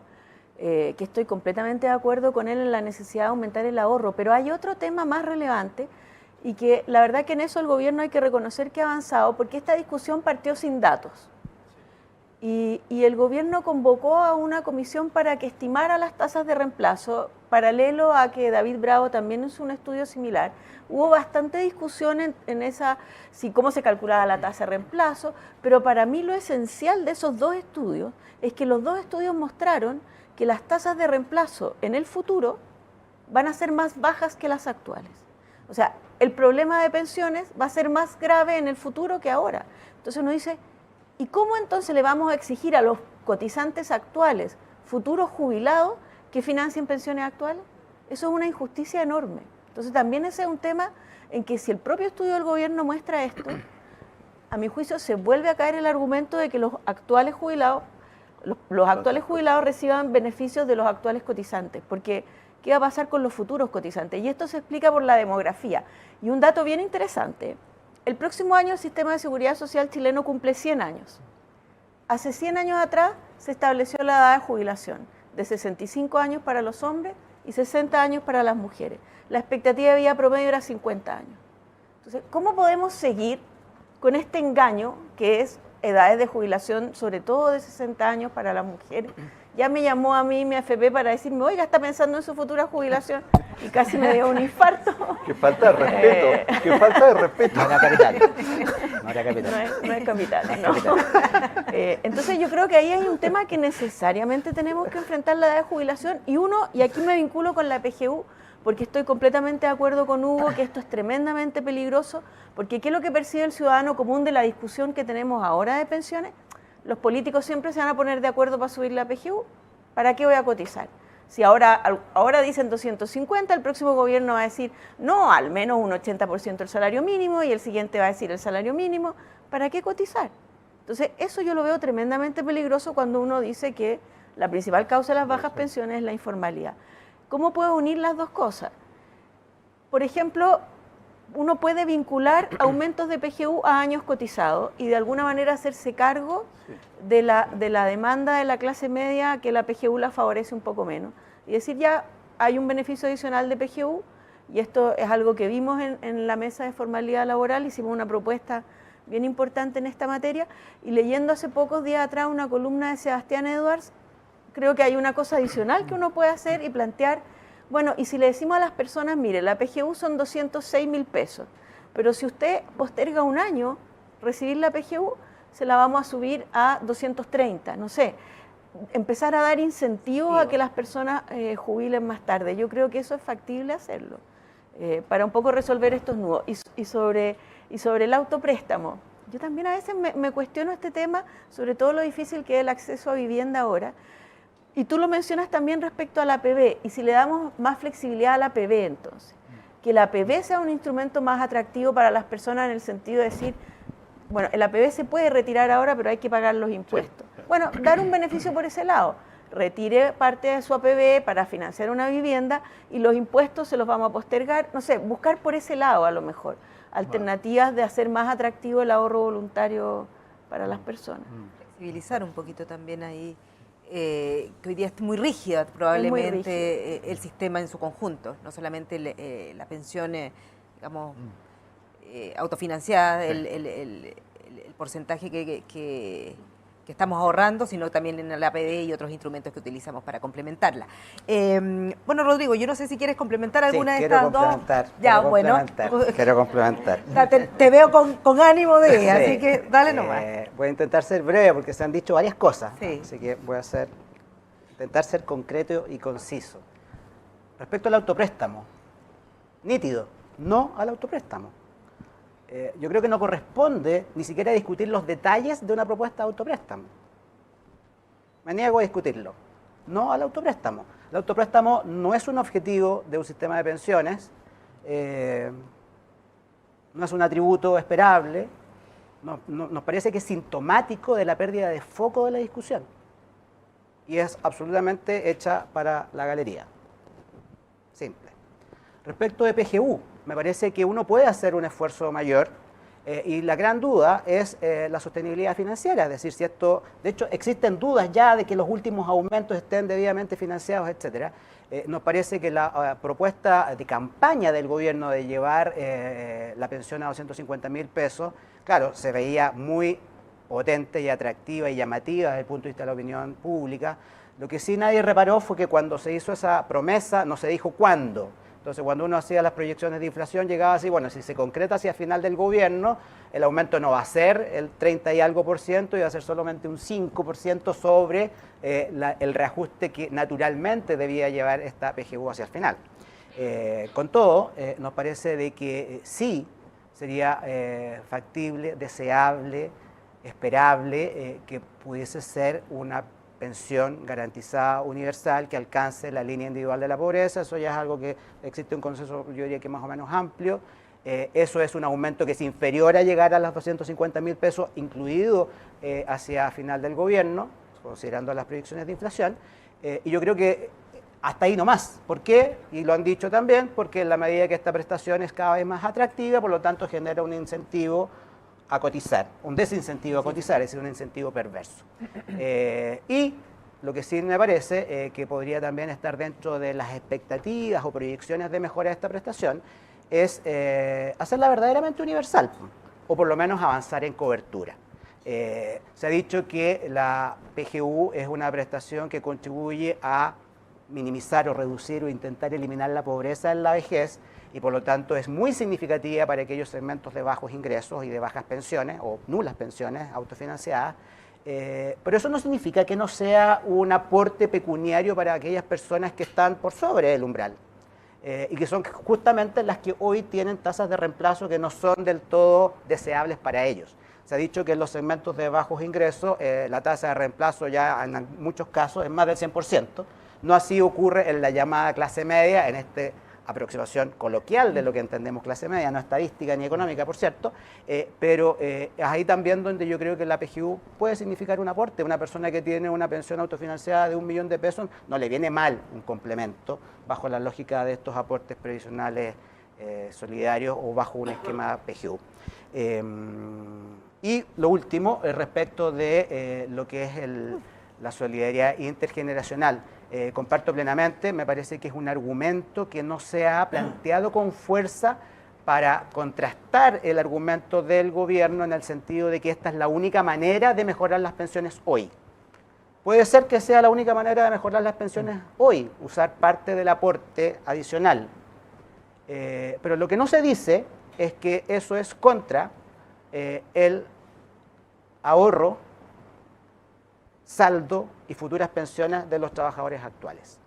que estoy completamente de acuerdo con él en la necesidad de aumentar el ahorro, pero hay otro tema más relevante y que la verdad que en eso el gobierno hay que reconocer que ha avanzado, porque esta discusión partió sin datos. Y el gobierno convocó a una comisión para que estimara las tasas de reemplazo, paralelo a que David Bravo también hizo un estudio similar. Hubo bastante discusión en esa, cómo se calculaba la tasa de reemplazo, pero para mí lo esencial de esos dos estudios es que los dos estudios mostraron que las tasas de reemplazo en el futuro van a ser más bajas que las actuales. O sea, el problema de pensiones va a ser más grave en el futuro que ahora. Entonces uno dice, ¿y cómo entonces le vamos a exigir a los cotizantes actuales, futuros jubilados, que financien pensiones actuales? Eso es una injusticia enorme. Entonces también ese es un tema en que si el propio estudio del gobierno muestra esto, a mi juicio se vuelve a caer el argumento de que los actuales jubilados reciban beneficios de los actuales cotizantes, porque ¿qué va a pasar con los futuros cotizantes? Y esto se explica por la demografía. Y un dato bien interesante, el próximo año el sistema de seguridad social chileno cumple 100 años. Hace 100 años atrás se estableció la edad de jubilación de 65 años para los hombres y 60 años para las mujeres. La expectativa de vida promedio era 50 años. Entonces, ¿cómo podemos seguir con este engaño que es edades de jubilación, sobre todo de 60 años para las mujeres? Ya me llamó a mí mi AFP para decirme, oiga, está pensando en su futura jubilación, y casi me dio un infarto. ¡Qué falta de respeto! ¡Qué falta de respeto! No era capital. No era capital. No es capital, no. Entonces yo creo que ahí hay un tema que necesariamente tenemos que enfrentar, la edad de jubilación, y aquí me vinculo con la PGU, porque estoy completamente de acuerdo con Hugo que esto es tremendamente peligroso, porque ¿qué es lo que percibe el ciudadano común de la discusión que tenemos ahora de pensiones? Los políticos siempre se van a poner de acuerdo para subir la PGU. ¿Para qué voy a cotizar? Si ahora dicen 250, el próximo gobierno va a decir, no, al menos un 80% del salario mínimo, y el siguiente va a decir el salario mínimo. ¿Para qué cotizar? Entonces, eso yo lo veo tremendamente peligroso cuando uno dice que la principal causa de las bajas pensiones es la informalidad. ¿Cómo puedo unir las dos cosas? Por ejemplo, uno puede vincular aumentos de PGU a años cotizados y de alguna manera hacerse cargo de la demanda de la clase media, que la PGU la favorece un poco menos. Y decir, ya hay un beneficio adicional de PGU, y esto es algo que vimos en la mesa de formalidad laboral, hicimos una propuesta bien importante en esta materia, y leyendo hace pocos días atrás una columna de Sebastián Edwards, creo que hay una cosa adicional que uno puede hacer y plantear. Bueno, y si le decimos a las personas, mire, la PGU son 206.000 pesos, pero si usted posterga un año recibir la PGU, se la vamos a subir a 230, no sé, empezar a dar incentivos a que las personas jubilen más tarde. Yo creo que eso es factible hacerlo, para un poco resolver estos nudos. Y sobre el autopréstamo, Yo también a veces me cuestiono este tema, sobre todo lo difícil que es el acceso a vivienda ahora. Y tú lo mencionas también respecto a la APB, y si le damos más flexibilidad a la APB entonces, que la APB sea un instrumento más atractivo para las personas en el sentido de decir, bueno, el APB se puede retirar ahora, pero hay que pagar los impuestos. Sí. Bueno, dar un beneficio por ese lado. Retire parte de su APB para financiar una vivienda y los impuestos se los vamos a postergar. No sé, buscar por ese lado a lo mejor alternativas de hacer más atractivo el ahorro voluntario para las personas. Flexibilizar un poquito también ahí, que hoy día es muy rígida probablemente el sistema en su conjunto, no solamente la pensión, digamos, autofinanciada, el porcentaje que estamos ahorrando, sino también en la APB y otros instrumentos que utilizamos para complementarla. Bueno, Rodrigo, yo no sé si quieres complementar alguna de estas dos. Quiero complementar. Te veo con ánimo de, así que dale nomás. Voy a intentar ser breve porque se han dicho varias cosas, sí. Así que voy a intentar ser concreto y conciso. Respecto al autopréstamo, nítido, no al autopréstamo. Yo creo que no corresponde ni siquiera discutir los detalles de una propuesta de autopréstamo. Me niego a discutirlo. No al autopréstamo. El autopréstamo no es un objetivo de un sistema de pensiones, no es un atributo esperable, nos parece que es sintomático de la pérdida de foco de la discusión y es absolutamente hecha para la galería. Simple. Respecto de PGU, me parece que uno puede hacer un esfuerzo mayor y la gran duda es la sostenibilidad financiera, es decir, si esto, de hecho existen dudas ya de que los últimos aumentos estén debidamente financiados, etcétera. Nos parece que la propuesta de campaña del gobierno de llevar la pensión a 250.000 pesos, claro, se veía muy potente y atractiva y llamativa desde el punto de vista de la opinión pública. Lo que sí nadie reparó fue que cuando se hizo esa promesa no se dijo cuándo. Entonces, cuando uno hacía las proyecciones de inflación, llegaba así, bueno, si se concreta hacia el final del gobierno, el aumento no va a ser el 30 y algo por ciento, y va a ser solamente un 5% sobre el reajuste que naturalmente debía llevar esta PGU hacia el final. Con todo, nos parece de que sí sería factible, deseable, esperable, que pudiese ser una pensión garantizada universal que alcance la línea individual de la pobreza. Eso ya es algo que existe un consenso, yo diría que más o menos amplio. Eso es un aumento que es inferior a llegar a los 250.000 pesos, incluido hacia final del gobierno, considerando las proyecciones de inflación. Y yo creo que hasta ahí nomás. ¿Por qué? Y lo han dicho también, porque en la medida que esta prestación es cada vez más atractiva, por lo tanto genera un incentivo a cotizar, un desincentivo a cotizar, es decir, un incentivo perverso. Y lo que sí me parece que podría también estar dentro de las expectativas o proyecciones de mejora de esta prestación es hacerla verdaderamente universal, o por lo menos avanzar en cobertura. Se ha dicho que la PGU es una prestación que contribuye a minimizar o reducir o intentar eliminar la pobreza en la vejez, y por lo tanto es muy significativa para aquellos segmentos de bajos ingresos y de bajas pensiones o nulas pensiones autofinanciadas, pero eso no significa que no sea un aporte pecuniario para aquellas personas que están por sobre el umbral y que son justamente las que hoy tienen tasas de reemplazo que no son del todo deseables para ellos. Se ha dicho que en los segmentos de bajos ingresos la tasa de reemplazo ya en muchos casos es más del 100%, no así ocurre en la llamada clase media, en esta aproximación coloquial de lo que entendemos clase media, no estadística ni económica, por cierto, pero es ahí también donde yo creo que la PGU puede significar un aporte. Una persona que tiene una pensión autofinanciada de 1 millón de pesos no le viene mal un complemento bajo la lógica de estos aportes previsionales solidarios o bajo un esquema PGU. Y lo último, respecto de lo que es la solidaridad intergeneracional. Comparto plenamente, me parece que es un argumento que no se ha planteado con fuerza para contrastar el argumento del gobierno en el sentido de que esta es la única manera de mejorar las pensiones hoy. Puede ser que sea la única manera de mejorar las pensiones hoy, usar parte del aporte adicional. Pero lo que no se dice es que eso es contra el ahorro, saldo y futuras pensiones de los trabajadores actuales,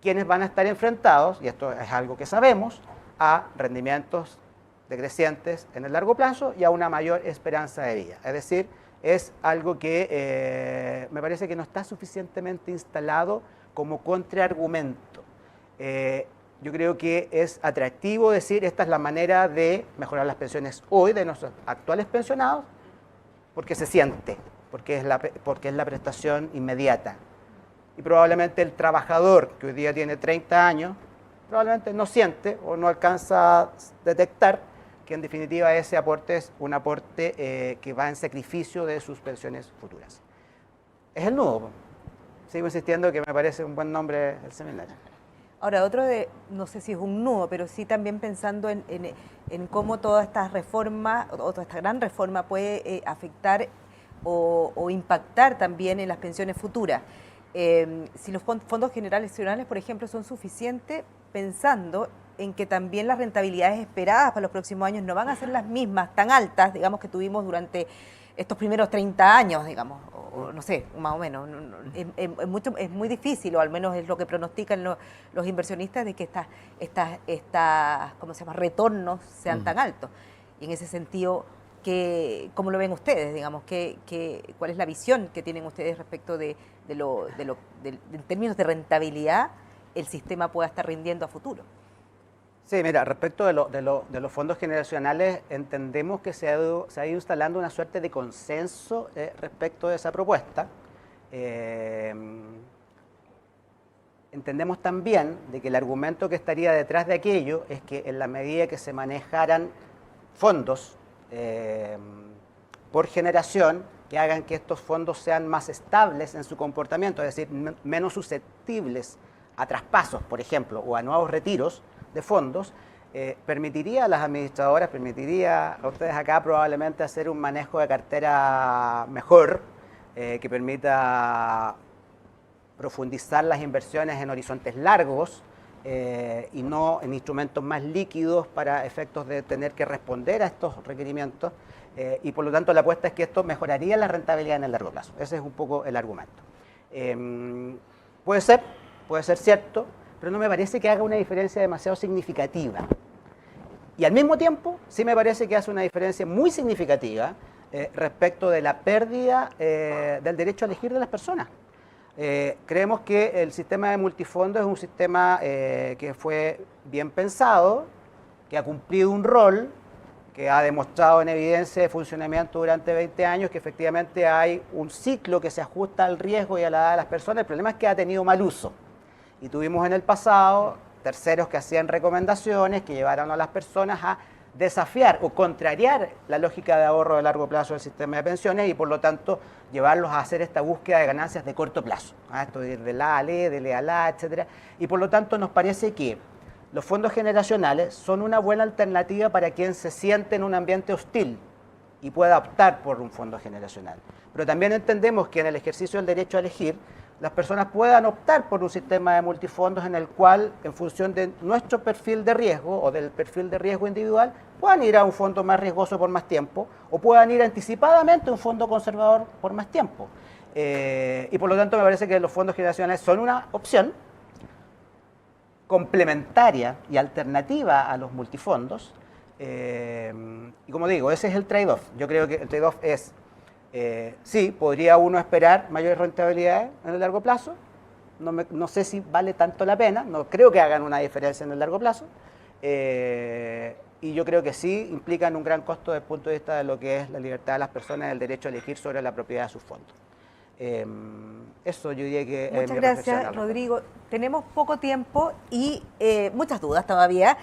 quienes van a estar enfrentados, y esto es algo que sabemos, a rendimientos decrecientes en el largo plazo y a una mayor esperanza de vida. Es decir, es algo que me parece que no está suficientemente instalado como contraargumento. Yo creo que es atractivo decir esta es la manera de mejorar las pensiones hoy de nuestros actuales pensionados, porque se siente, porque es la prestación inmediata. Y probablemente el trabajador que hoy día tiene 30 años, probablemente no siente o no alcanza a detectar que en definitiva ese aporte es un aporte que va en sacrificio de sus pensiones futuras. Es el nudo. Sigo insistiendo que me parece un buen nombre el seminario. Ahora, no sé si es un nudo, pero sí también pensando en cómo toda esta reforma, o toda esta gran reforma puede afectar o impactar también en las pensiones futuras. Si los fondos generacionales, por ejemplo, son suficientes, pensando en que también las rentabilidades esperadas para los próximos años no van a ser las mismas, tan altas, digamos, que tuvimos durante estos primeros 30 años, digamos, o no sé, más o menos. Es muy difícil, o al menos es lo que pronostican los inversionistas, de que estas ¿cómo se llama?, retornos sean tan altos. Y en ese sentido, ¿cómo lo ven ustedes, digamos? ¿Cuál es la visión que tienen ustedes respecto en términos de rentabilidad, el sistema pueda estar rindiendo a futuro? Sí, mira, respecto de los fondos generacionales, entendemos que se ha ido instalando una suerte de consenso respecto de esa propuesta. Entendemos también de que el argumento que estaría detrás de aquello es que en la medida que se manejaran fondos por generación, que hagan que estos fondos sean más estables en su comportamiento, es decir, menos susceptibles a traspasos, por ejemplo, o a nuevos retiros de fondos, permitiría a las administradoras, permitiría a ustedes acá probablemente hacer un manejo de cartera mejor, que permita profundizar las inversiones en horizontes largos y no en instrumentos más líquidos para efectos de tener que responder a estos requerimientos, y por lo tanto la apuesta es que esto mejoraría la rentabilidad en el largo plazo. Ese es un poco el argumento. Puede ser cierto, pero no me parece que haga una diferencia demasiado significativa. Y al mismo tiempo, sí me parece que hace una diferencia muy significativa respecto de la pérdida del derecho a elegir de las personas. Creemos que el sistema de multifondos es un sistema que fue bien pensado, que ha cumplido un rol, que ha demostrado en evidencia de funcionamiento durante 20 años, que efectivamente hay un ciclo que se ajusta al riesgo y a la edad de las personas. El problema es que ha tenido mal uso. Y tuvimos en el pasado terceros que hacían recomendaciones que llevaron a las personas a desafiar o contrariar la lógica de ahorro de largo plazo del sistema de pensiones y por lo tanto llevarlos a hacer esta búsqueda de ganancias de corto plazo. Esto de ir de la a le, de le a la, etc. Y por lo tanto nos parece que los fondos generacionales son una buena alternativa para quien se siente en un ambiente hostil y pueda optar por un fondo generacional. Pero también entendemos que en el ejercicio del derecho a elegir, las personas puedan optar por un sistema de multifondos en el cual, en función de nuestro perfil de riesgo o del perfil de riesgo individual, puedan ir a un fondo más riesgoso por más tiempo o puedan ir anticipadamente a un fondo conservador por más tiempo. Y por lo tanto me parece que los fondos generacionales son una opción complementaria y alternativa a los multifondos. Y como digo, ese es el trade-off. Yo creo que el trade-off es sí, podría uno esperar mayores rentabilidades en el largo plazo. No sé si vale tanto la pena, no creo que hagan una diferencia en el largo plazo. Y yo creo que sí implican un gran costo desde el punto de vista de lo que es la libertad de las personas, el derecho a elegir sobre la propiedad de sus fondos. Eso yo diría que muchas gracias, Rodrigo. Tenemos poco tiempo y muchas dudas todavía,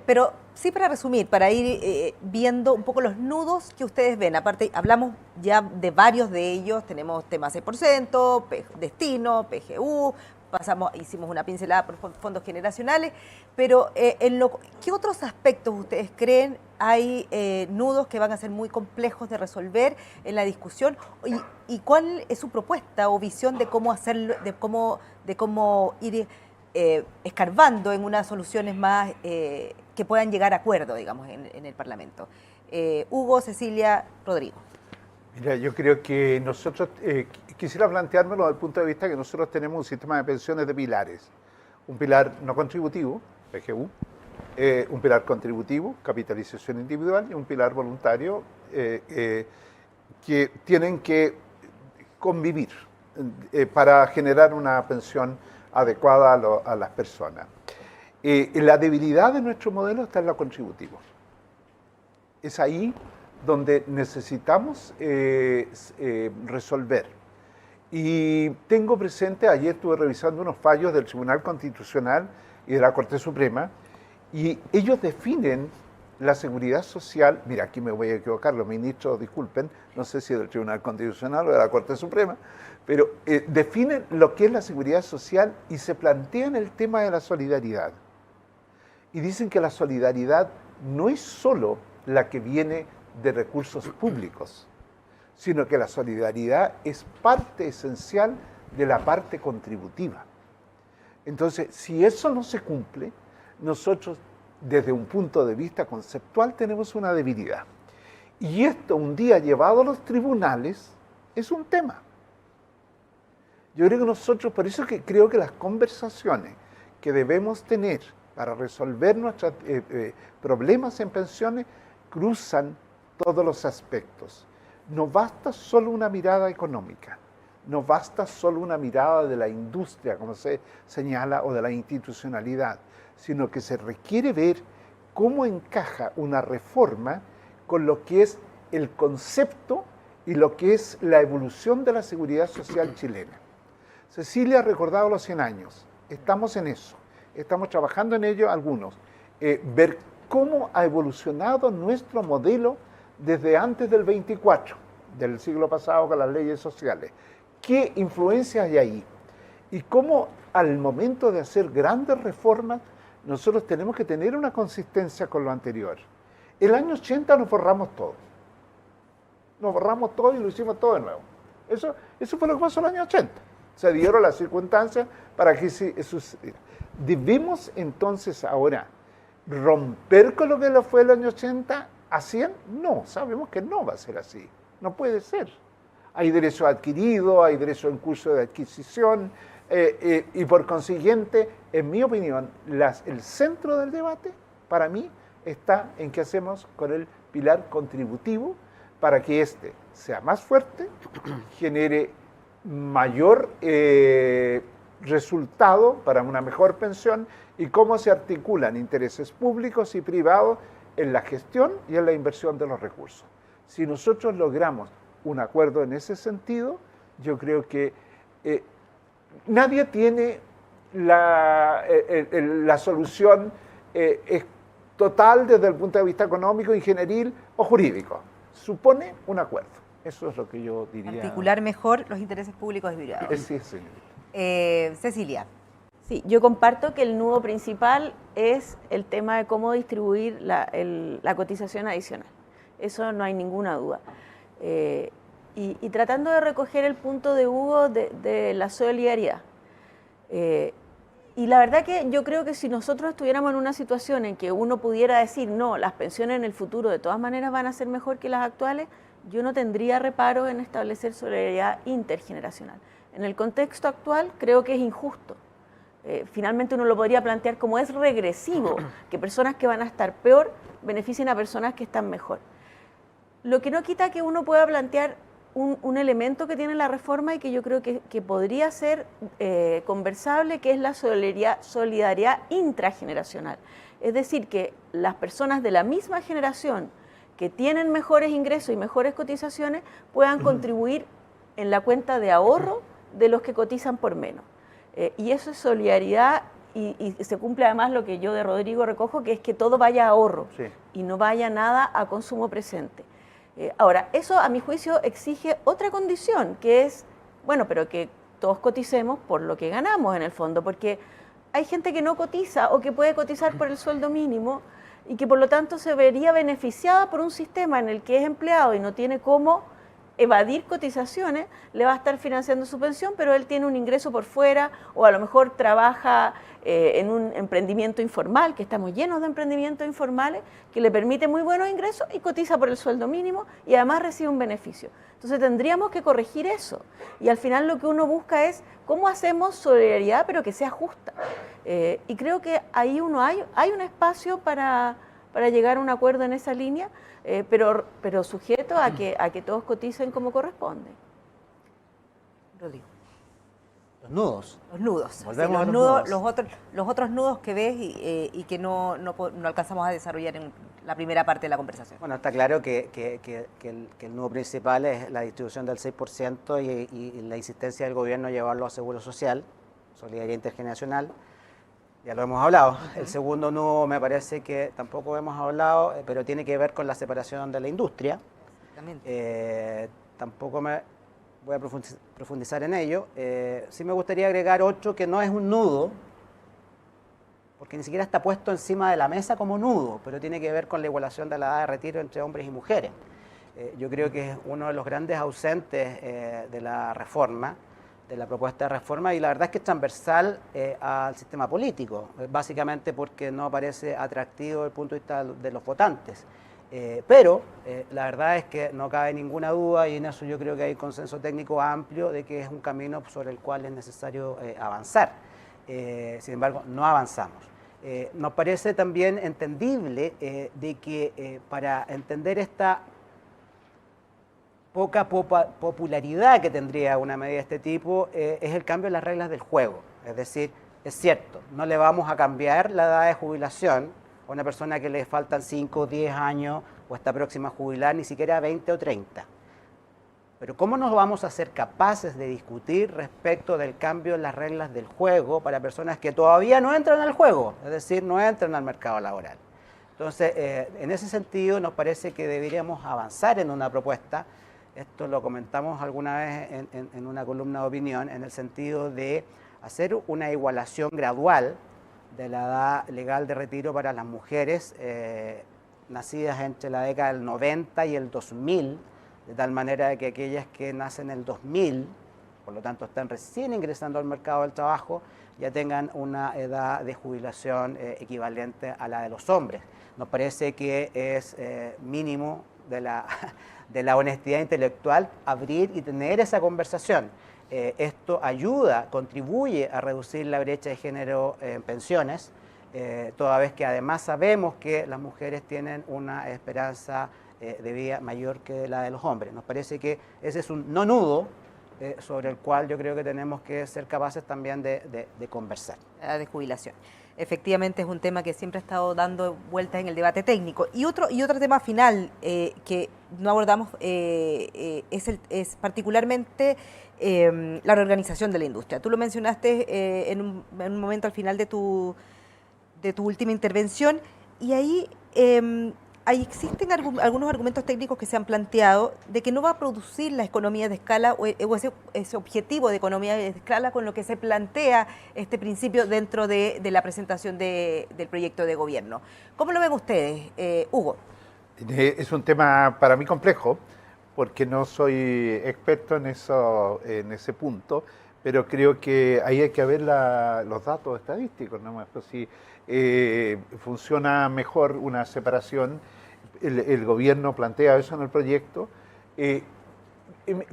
pero sí, para resumir, para ir viendo un poco los nudos que ustedes ven. Aparte, hablamos ya de varios de ellos, tenemos temas 6%, destino, PGU, hicimos una pincelada por fondos generacionales, pero ¿qué otros aspectos ustedes creen hay nudos que van a ser muy complejos de resolver en la discusión? ¿Y cuál es su propuesta o visión de cómo hacerlo, de cómo ir escarbando en unas soluciones más que puedan llegar a acuerdo, digamos, en el Parlamento? Hugo, Cecilia, Rodrigo. Mira, yo creo que nosotros, quisiera planteármelo desde el punto de vista que nosotros tenemos un sistema de pensiones de pilares. Un pilar no contributivo, PGU, un pilar contributivo, capitalización individual, y un pilar voluntario que tienen que convivir para generar una pensión adecuada a las personas. La debilidad de nuestro modelo está en lo contributivo. Es ahí donde necesitamos resolver. Y tengo presente, ayer estuve revisando unos fallos del Tribunal Constitucional y de la Corte Suprema, y ellos definen la seguridad social, mira, aquí me voy a equivocar, los ministros, disculpen, no sé si del Tribunal Constitucional o de la Corte Suprema, pero definen lo que es la seguridad social y se plantean el tema de la solidaridad. Y dicen que la solidaridad no es solo la que viene de recursos públicos, sino que la solidaridad es parte esencial de la parte contributiva. Entonces, si eso no se cumple, nosotros, desde un punto de vista conceptual, tenemos una debilidad. Y esto, un día llevado a los tribunales, es un tema. Yo creo que nosotros, por eso que creo que las conversaciones que debemos tener para resolver nuestros problemas en pensiones cruzan todos los aspectos. No basta solo una mirada económica, no basta solo una mirada de la industria, como se señala, o de la institucionalidad, sino que se requiere ver cómo encaja una reforma con lo que es el concepto y lo que es la evolución de la seguridad social chilena. Cecilia ha recordado los 100 años, estamos en eso, estamos trabajando en ello algunos, ver cómo ha evolucionado nuestro modelo desde antes del 24, del siglo pasado, con las leyes sociales. ¿Qué influencias hay ahí? Y cómo al momento de hacer grandes reformas, nosotros tenemos que tener una consistencia con lo anterior. El año 80 nos borramos todo. Nos borramos todo y lo hicimos todo de nuevo. Eso fue lo que pasó el año 80. Se dieron las circunstancias para que eso sucediera. ¿Debemos entonces ahora romper con lo que fue el año 80 a 100? No, sabemos que no va a ser así. No puede ser. Hay derecho adquirido, hay derecho en curso de adquisición, y por consiguiente, en mi opinión, el centro del debate, para mí, está en qué hacemos con el pilar contributivo para que éste sea más fuerte, genere mayor resultado para una mejor pensión, y cómo se articulan intereses públicos y privados en la gestión y en la inversión de los recursos. Si nosotros logramos un acuerdo en ese sentido, yo creo que nadie tiene la solución total desde el punto de vista económico, ingenieril o jurídico. Supone un acuerdo. Eso es lo que yo diría. Articular mejor los intereses públicos y privados. Sí, señorita. Cecilia. Sí, yo comparto que el nudo principal es el tema de cómo distribuir la cotización adicional. Eso no hay ninguna duda. Y tratando de recoger el punto de Hugo de la solidaridad. Y la verdad que yo creo que si nosotros estuviéramos en una situación en que uno pudiera decir, no, las pensiones en el futuro de todas maneras van a ser mejor que las actuales, yo no tendría reparo en establecer solidaridad intergeneracional. En el contexto actual creo que es injusto. Finalmente uno lo podría plantear como es regresivo, que personas que van a estar peor beneficien a personas que están mejor. Lo que no quita que uno pueda plantear un elemento que tiene la reforma y que yo creo que podría ser conversable, que es la solidaridad intrageneracional. Es decir, que las personas de la misma generación que tienen mejores ingresos y mejores cotizaciones puedan contribuir en la cuenta de ahorro de los que cotizan por menos. Y eso es solidaridad y se cumple además lo que yo de Rodrigo recojo, que es que todo vaya a ahorro, sí, y no vaya nada a consumo presente. Ahora, eso a mi juicio exige otra condición, que es, bueno, pero que todos coticemos por lo que ganamos en el fondo, porque hay gente que no cotiza o que puede cotizar por el sueldo mínimo y que por lo tanto se vería beneficiada por un sistema en el que es empleado y no tiene cómo evadir cotizaciones, le va a estar financiando su pensión, pero él tiene un ingreso por fuera o a lo mejor trabaja en un emprendimiento informal, que estamos llenos de emprendimientos informales, que le permite muy buenos ingresos y cotiza por el sueldo mínimo y además recibe un beneficio. Entonces tendríamos que corregir eso y al final lo que uno busca es cómo hacemos solidaridad pero que sea justa. Y creo que ahí hay un espacio para llegar a un acuerdo en esa línea, pero sujeto a que todos coticen como corresponde. Rodrigo. Los nudos. Los nudos. Volvemos Sí, a los nudos. Los otros nudos que ves y que no alcanzamos a desarrollar en la primera parte de la conversación. Bueno, está claro que el nudo principal es la distribución del 6% y la insistencia del gobierno a llevarlo a Seguro Social, Solidaridad Intergeneracional. Ya lo hemos hablado. El segundo nudo me parece que tampoco hemos hablado, pero tiene que ver con la separación de la industria. Tampoco me voy a profundizar en ello. Sí me gustaría agregar otro que no es un nudo, porque ni siquiera está puesto encima de la mesa como nudo, pero tiene que ver con la igualación de la edad de retiro entre hombres y mujeres. Yo creo que es uno de los grandes ausentes de la reforma, de la propuesta de reforma, y la verdad es que es transversal al sistema político, básicamente porque no parece atractivo desde el punto de vista de los votantes. Pero la verdad es que no cabe ninguna duda, y en eso yo creo que hay consenso técnico amplio, de que es un camino sobre el cual es necesario avanzar. Sin embargo, no avanzamos. Nos parece también entendible de que para entender esta poca popularidad que tendría una medida de este tipo, es el cambio en las reglas del juego. Es decir, es cierto, no le vamos a cambiar la edad de jubilación a una persona que le faltan 5 o 10 años o está próxima a jubilar, ni siquiera 20 o 30. Pero ¿cómo nos vamos a ser capaces de discutir respecto del cambio en las reglas del juego para personas que todavía no entran al juego, es decir, no entran al mercado laboral? Entonces, en ese sentido, nos parece que deberíamos avanzar en una propuesta. Esto lo comentamos alguna vez en una columna de opinión, en el sentido de hacer una igualación gradual de la edad legal de retiro para las mujeres nacidas entre la década del 90 y el 2000, de tal manera de que aquellas que nacen en el 2000, por lo tanto están recién ingresando al mercado del trabajo, ya tengan una edad de jubilación equivalente a la de los hombres. Nos parece que es mínimo de la honestidad intelectual abrir y tener esa conversación. Esto ayuda, contribuye a reducir la brecha de género en pensiones, toda vez que además sabemos que las mujeres tienen una esperanza de vida mayor que la de los hombres. Nos parece que ese es un no nudo sobre el cual yo creo que tenemos que ser capaces también de conversar. De jubilación. Efectivamente es un tema que siempre ha estado dando vueltas en el debate técnico. Y otro tema final que no abordamos es particularmente la reorganización de la industria. Tú lo mencionaste en un momento al final de tu última intervención, y ahí existen algunos argumentos técnicos que se han planteado de que no va a producir la economía de escala o ese objetivo de economía de escala con lo que se plantea este principio dentro de la presentación del proyecto de gobierno. ¿Cómo lo ven ustedes, Hugo? Es un tema para mí complejo, porque no soy experto en ese punto, pero creo que ahí hay que ver los datos estadísticos, ¿no? Si funciona mejor una separación, el gobierno plantea eso en el proyecto.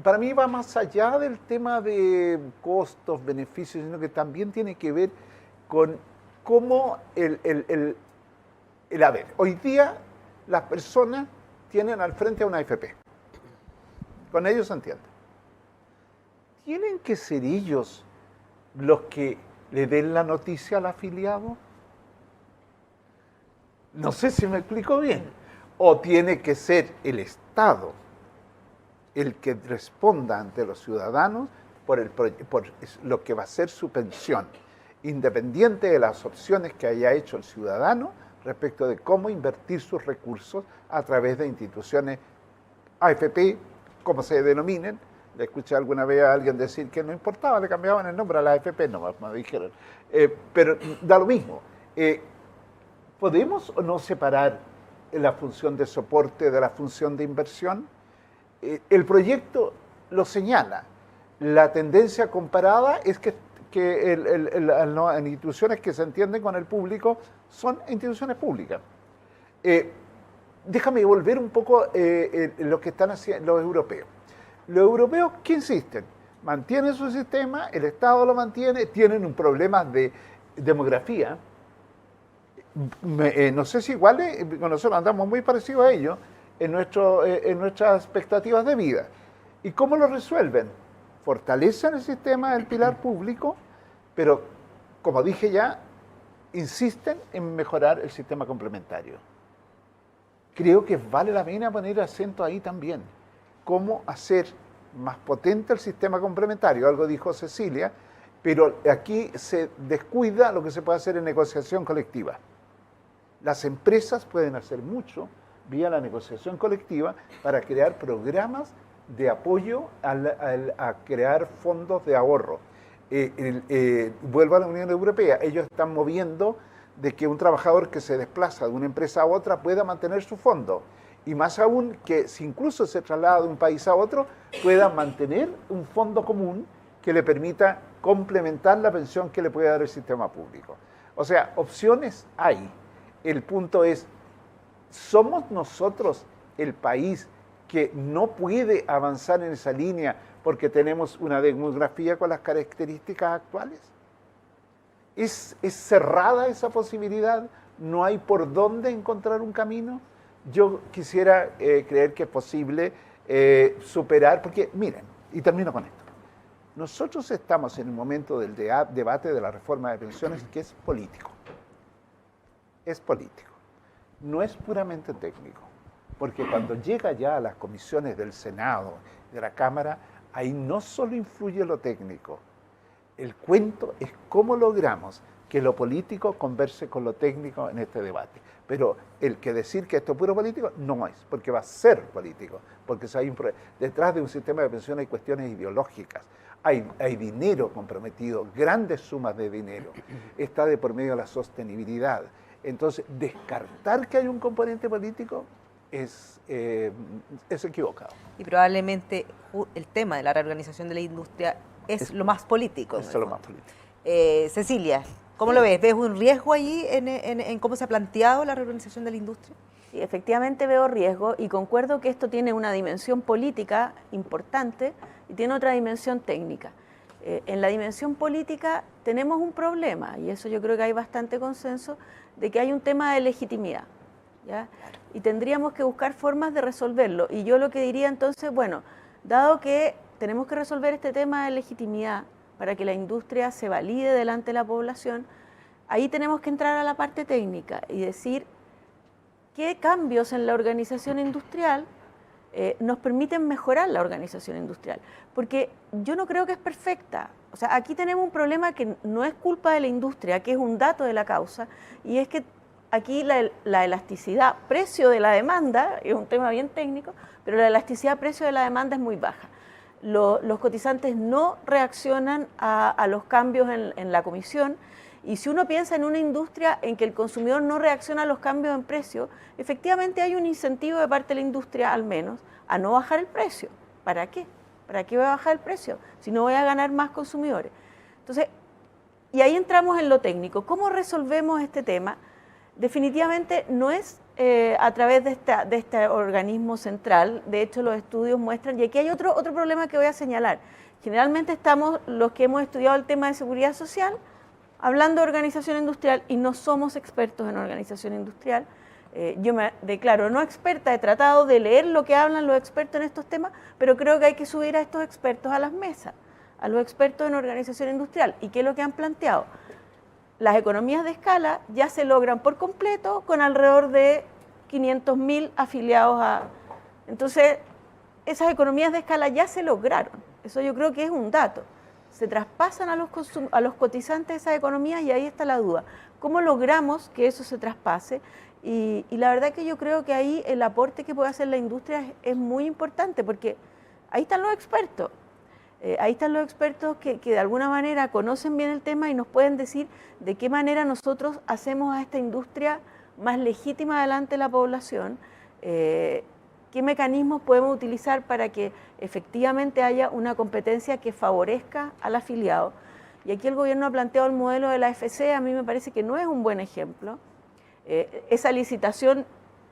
Para mí va más allá del tema de costos, beneficios, sino que también tiene que ver con cómo a ver, hoy día las personas tienen al frente a una AFP. Con ellos se entiende. ¿Tienen que ser ellos los que le den la noticia al afiliado? No sé si me explico bien. ¿O tiene que ser el Estado el que responda ante los ciudadanos por lo que va a ser su pensión, independiente de las opciones que haya hecho el ciudadano respecto de cómo invertir sus recursos a través de instituciones AFP, como se denominen? Le escuché alguna vez a alguien decir que no importaba, le cambiaban el nombre a la AFP, no me dijeron. Pero da lo mismo. ¿Podemos o no separar la función de soporte de la función de inversión? El proyecto lo señala. La tendencia comparada es que las instituciones que se entienden con el público son instituciones públicas. Déjame volver un poco lo que están haciendo los europeos. Los europeos, ¿qué insisten? Mantienen su sistema, el Estado lo mantiene, tienen un problema de demografía, no sé si igual nosotros andamos muy parecidos a ellos en nuestras expectativas de vida. ¿Y cómo lo resuelven? Fortalecen el sistema del pilar público, pero, como dije ya, insisten en mejorar el sistema complementario. Creo que vale la pena poner acento ahí también. Cómo hacer más potente el sistema complementario, algo dijo Cecilia, pero aquí se descuida lo que se puede hacer en negociación colectiva. Las empresas pueden hacer mucho vía la negociación colectiva para crear programas de apoyo a crear fondos de ahorro. Vuelvo a la Unión Europea, ellos están moviendo de que un trabajador que se desplaza de una empresa a otra pueda mantener su fondo. Y más aún que si incluso se traslada de un país a otro, pueda mantener un fondo común que le permita complementar la pensión que le puede dar el sistema público. O sea, opciones hay. El punto es, ¿somos nosotros el país que no puede avanzar en esa línea porque tenemos una demografía con las características actuales? ¿Es cerrada esa posibilidad? ¿No hay por dónde encontrar un camino? Yo quisiera creer que es posible superar, porque miren, y termino con esto. Nosotros estamos en el momento del debate de la reforma de pensiones que es político. Es político. No es puramente técnico, porque cuando llega ya a las comisiones del Senado, de la Cámara, ahí no solo influye lo técnico. El cuento es cómo logramos que lo político converse con lo técnico en este debate. Pero el que decir que esto es puro político, no es, porque va a ser político, porque detrás de un sistema de pensión hay cuestiones ideológicas, hay dinero comprometido, grandes sumas de dinero, está de por medio la sostenibilidad. Entonces, descartar que hay un componente político es equivocado. Y probablemente el tema de la reorganización de la industria es lo más político. Es lo más político. Cecilia, ¿cómo lo ves? ¿Ves un riesgo allí en cómo se ha planteado la reorganización de la industria? Sí, efectivamente veo riesgo y concuerdo que esto tiene una dimensión política importante y tiene otra dimensión técnica. En la dimensión política tenemos un problema, y eso yo creo que hay bastante consenso, de que hay un tema de legitimidad, ¿ya? Y tendríamos que buscar formas de resolverlo. Y yo lo que diría entonces, bueno, dado que tenemos que resolver este tema de legitimidad para que la industria se valide delante de la población, ahí tenemos que entrar a la parte técnica y decir qué cambios en la organización industrial nos permiten mejorar la organización industrial. Porque yo no creo que es perfecta. O sea, aquí tenemos un problema que no es culpa de la industria, que es un dato de la causa, y es que aquí la elasticidad precio de la demanda, es un tema bien técnico, pero la elasticidad precio de la demanda es muy baja. Los cotizantes no reaccionan a los cambios en la comisión, y si uno piensa en una industria en que el consumidor no reacciona a los cambios en precio, efectivamente hay un incentivo de parte de la industria, al menos, a no bajar el precio. ¿Para qué? ¿Para qué voy a bajar el precio si no voy a ganar más consumidores? Entonces, y ahí entramos en lo técnico. ¿Cómo resolvemos este tema? Definitivamente no es a través de este organismo central. De hecho, los estudios muestran, y aquí hay otro problema que voy a señalar. Generalmente estamos, los que hemos estudiado el tema de seguridad social, hablando de organización industrial, y no somos expertos en organización industrial. Yo me declaro no experta, he tratado de leer lo que hablan los expertos en estos temas, pero creo que hay que subir a estos expertos a las mesas, a los expertos en organización industrial. ¿Y qué es lo que han planteado? Las economías de escala ya se logran por completo con alrededor de 500.000 afiliados a... Entonces, esas economías de escala ya se lograron. Eso yo creo que es un dato. Se traspasan a los cotizantes esas economías, y ahí está la duda. ¿Cómo logramos que eso se traspase? Y la verdad que yo creo que ahí el aporte que puede hacer la industria es muy importante, porque ahí están los expertos. Ahí están los expertos que de alguna manera conocen bien el tema y nos pueden decir de qué manera nosotros hacemos a esta industria más legítima delante de la población, qué mecanismos podemos utilizar para que efectivamente haya una competencia que favorezca al afiliado. Y aquí el gobierno ha planteado el modelo de la AFC, a mí me parece que no es un buen ejemplo. Esa licitación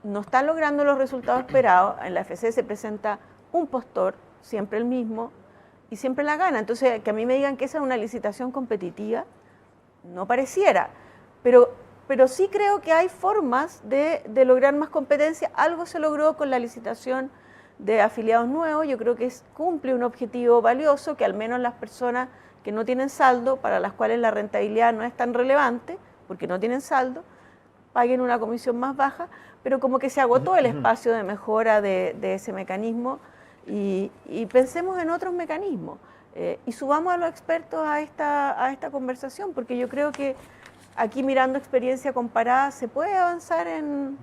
no está logrando los resultados esperados. En la AFC se presenta un postor, siempre el mismo, y siempre la gana. Entonces, que a mí me digan que esa es una licitación competitiva, no pareciera, pero sí creo que hay formas de lograr más competencia. Algo se logró con la licitación de afiliados nuevos, yo creo que cumple un objetivo valioso, que al menos las personas que no tienen saldo, para las cuales la rentabilidad no es tan relevante, porque no tienen saldo, paguen una comisión más baja, pero como que se agotó el espacio de mejora de ese mecanismo y pensemos en otros mecanismos y subamos a los expertos a esta conversación, porque yo creo que aquí, mirando experiencia comparada, se puede avanzar en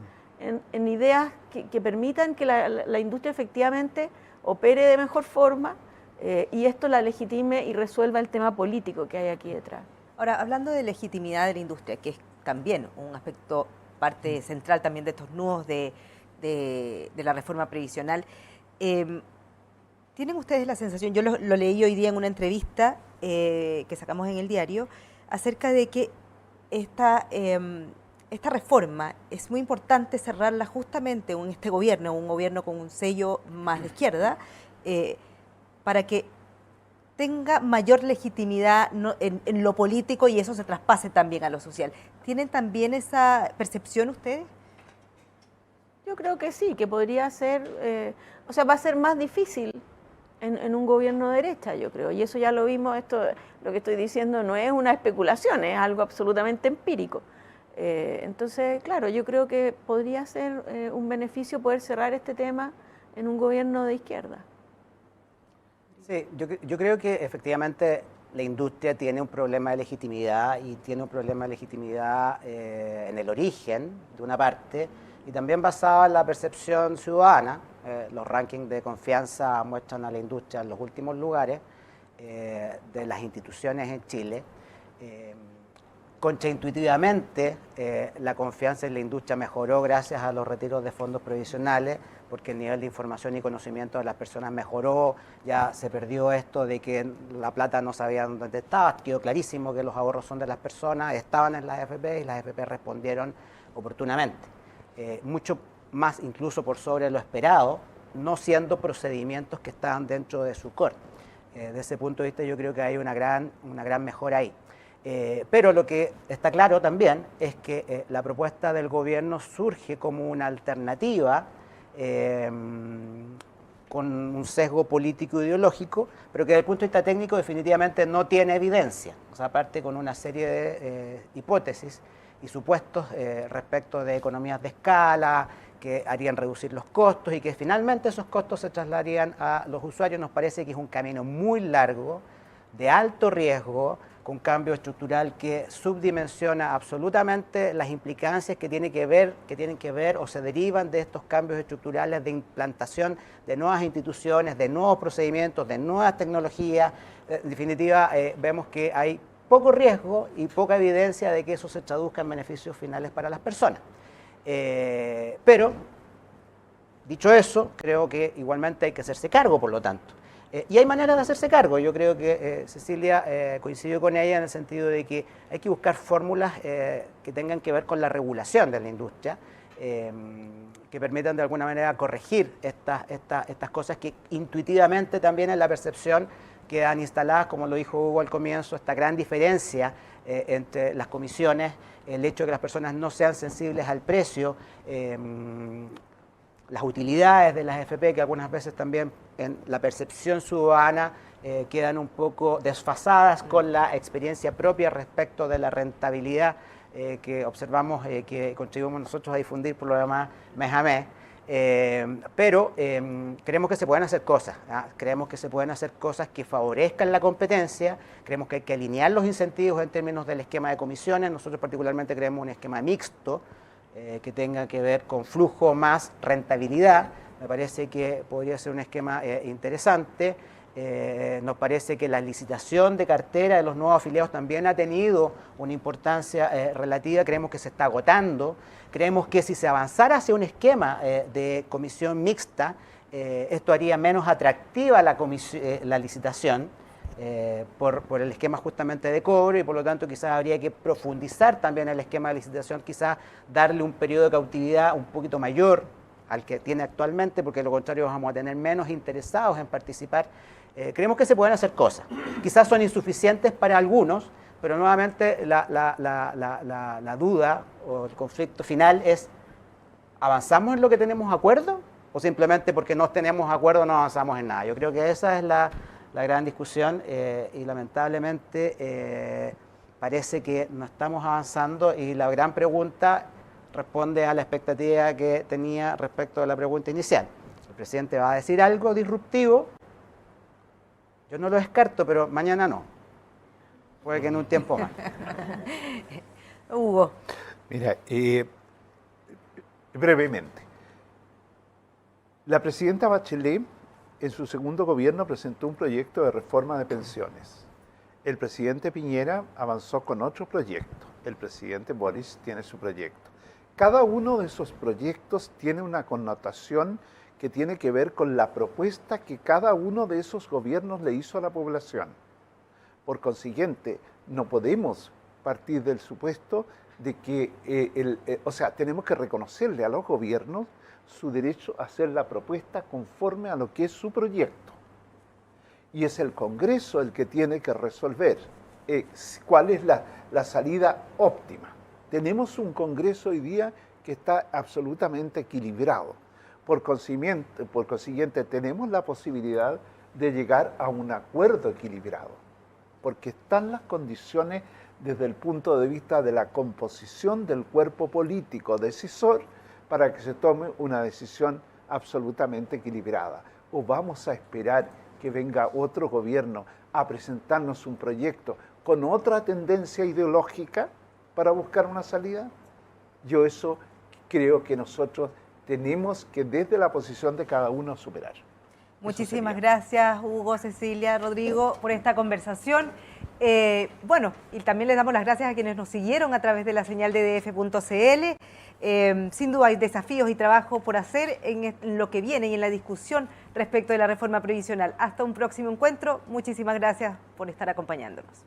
ideas que permitan que la industria efectivamente opere de mejor forma y esto la legitime y resuelva el tema político que hay aquí detrás. Ahora, hablando de legitimidad de la industria, que es también un aspecto, parte central también de estos nudos de la reforma previsional, ¿tienen ustedes la sensación, yo lo leí hoy día en una entrevista que sacamos en el diario, acerca de que esta reforma es muy importante cerrarla justamente en este gobierno, un gobierno con un sello más de izquierda, para que tenga mayor legitimidad en lo político y eso se traspase también a lo social? ¿Tienen también esa percepción ustedes? Yo creo que sí, que podría ser, va a ser más difícil en un gobierno de derecha, yo creo, y eso ya lo vimos. Lo que estoy diciendo no es una especulación, es algo absolutamente empírico. Entonces, claro, yo creo que podría ser un beneficio poder cerrar este tema en un gobierno de izquierda. Sí, yo creo que efectivamente la industria tiene un problema de legitimidad y tiene un problema de legitimidad en el origen, de una parte, y también basado en la percepción ciudadana. Los rankings de confianza muestran a la industria en los últimos lugares de las instituciones en Chile. Contraintuitivamente, la confianza en la industria mejoró gracias a los retiros de fondos previsionales, porque el nivel de información y conocimiento de las personas mejoró, ya se perdió esto de que la plata no sabían dónde estaba, quedó clarísimo que los ahorros son de las personas, estaban en las AFP y las AFP respondieron oportunamente. Mucho más incluso por sobre lo esperado, no siendo procedimientos que estaban dentro de su core. Desde ese punto de vista yo creo que hay una gran mejora ahí. Pero lo que está claro también es que la propuesta del gobierno surge como una alternativa con un sesgo político ideológico, pero que desde el punto de vista técnico definitivamente no tiene evidencia. O sea, aparte con una serie de hipótesis y supuestos respecto de economías de escala que harían reducir los costos y que finalmente esos costos se trasladarían a los usuarios. Nos parece que es un camino muy largo, de alto riesgo, con cambio estructural que subdimensiona absolutamente las implicancias que tienen que ver o se derivan de estos cambios estructurales de implantación de nuevas instituciones, de nuevos procedimientos, de nuevas tecnologías. En definitiva, vemos que hay poco riesgo y poca evidencia de que eso se traduzca en beneficios finales para las personas. Pero, dicho eso, creo que igualmente hay que hacerse cargo, por lo tanto. Y hay maneras de hacerse cargo. Yo creo que Cecilia coincidió con ella en el sentido de que hay que buscar fórmulas que tengan que ver con la regulación de la industria, que permitan de alguna manera corregir estas cosas que intuitivamente también en la percepción quedan instaladas, como lo dijo Hugo al comienzo, esta gran diferencia entre las comisiones, el hecho de que las personas no sean sensibles al precio, las utilidades de las AFP, que algunas veces también en la percepción ciudadana quedan un poco desfasadas con la experiencia propia respecto de la rentabilidad que observamos, que contribuimos nosotros a difundir por lo demás mes a mes. Pero creemos que se pueden hacer cosas, creemos que se pueden hacer cosas que favorezcan la competencia, creemos que hay que alinear los incentivos en términos del esquema de comisiones. Nosotros particularmente creemos un esquema mixto, que tenga que ver con flujo más rentabilidad. Me parece que podría ser un esquema interesante. Nos parece que la licitación de cartera de los nuevos afiliados también ha tenido una importancia relativa. Creemos que se está agotando. Creemos que si se avanzara hacia un esquema de comisión mixta, esto haría menos atractiva la licitación. Por el esquema justamente de cobro, y por lo tanto quizás habría que profundizar también el esquema de licitación, quizás darle un periodo de cautividad un poquito mayor al que tiene actualmente, porque de lo contrario vamos a tener menos interesados en participar. Creemos que se pueden hacer cosas, quizás son insuficientes para algunos, pero nuevamente la duda o el conflicto final es, ¿avanzamos en lo que tenemos acuerdo o simplemente porque no tenemos acuerdo no avanzamos en nada? Yo creo que esa es la gran discusión y lamentablemente parece que no estamos avanzando y la gran pregunta responde a la expectativa que tenía respecto a la pregunta inicial. El presidente va a decir algo disruptivo, yo no lo descarto, pero mañana no. Puede que en un tiempo más. Hugo. Mira, brevemente. La presidenta Bachelet, en su segundo gobierno, presentó un proyecto de reforma de pensiones. El presidente Piñera avanzó con otro proyecto. El presidente Boris tiene su proyecto. Cada uno de esos proyectos tiene una connotación que tiene que ver con la propuesta que cada uno de esos gobiernos le hizo a la población. Por consiguiente, no podemos partir del supuesto de que, o sea, tenemos que reconocerle a los gobiernos su derecho a hacer la propuesta conforme a lo que es su proyecto. Y es el Congreso el que tiene que resolver cuál es la salida óptima. Tenemos un Congreso hoy día que está absolutamente equilibrado. Por consiguiente, tenemos la posibilidad de llegar a un acuerdo equilibrado, porque están las condiciones desde el punto de vista de la composición del cuerpo político decisor para que se tome una decisión absolutamente equilibrada. ¿O vamos a esperar que venga otro gobierno a presentarnos un proyecto con otra tendencia ideológica para buscar una salida? Yo eso creo que nosotros tenemos que desde la posición de cada uno superar. Muchísimas gracias, Hugo, Cecilia, Rodrigo, por esta conversación. Bueno, y también les damos las gracias a quienes nos siguieron a través de la señal de df.cl. Sin duda hay desafíos y trabajo por hacer en lo que viene y en la discusión respecto de la reforma previsional. Hasta un próximo encuentro. Muchísimas gracias por estar acompañándonos.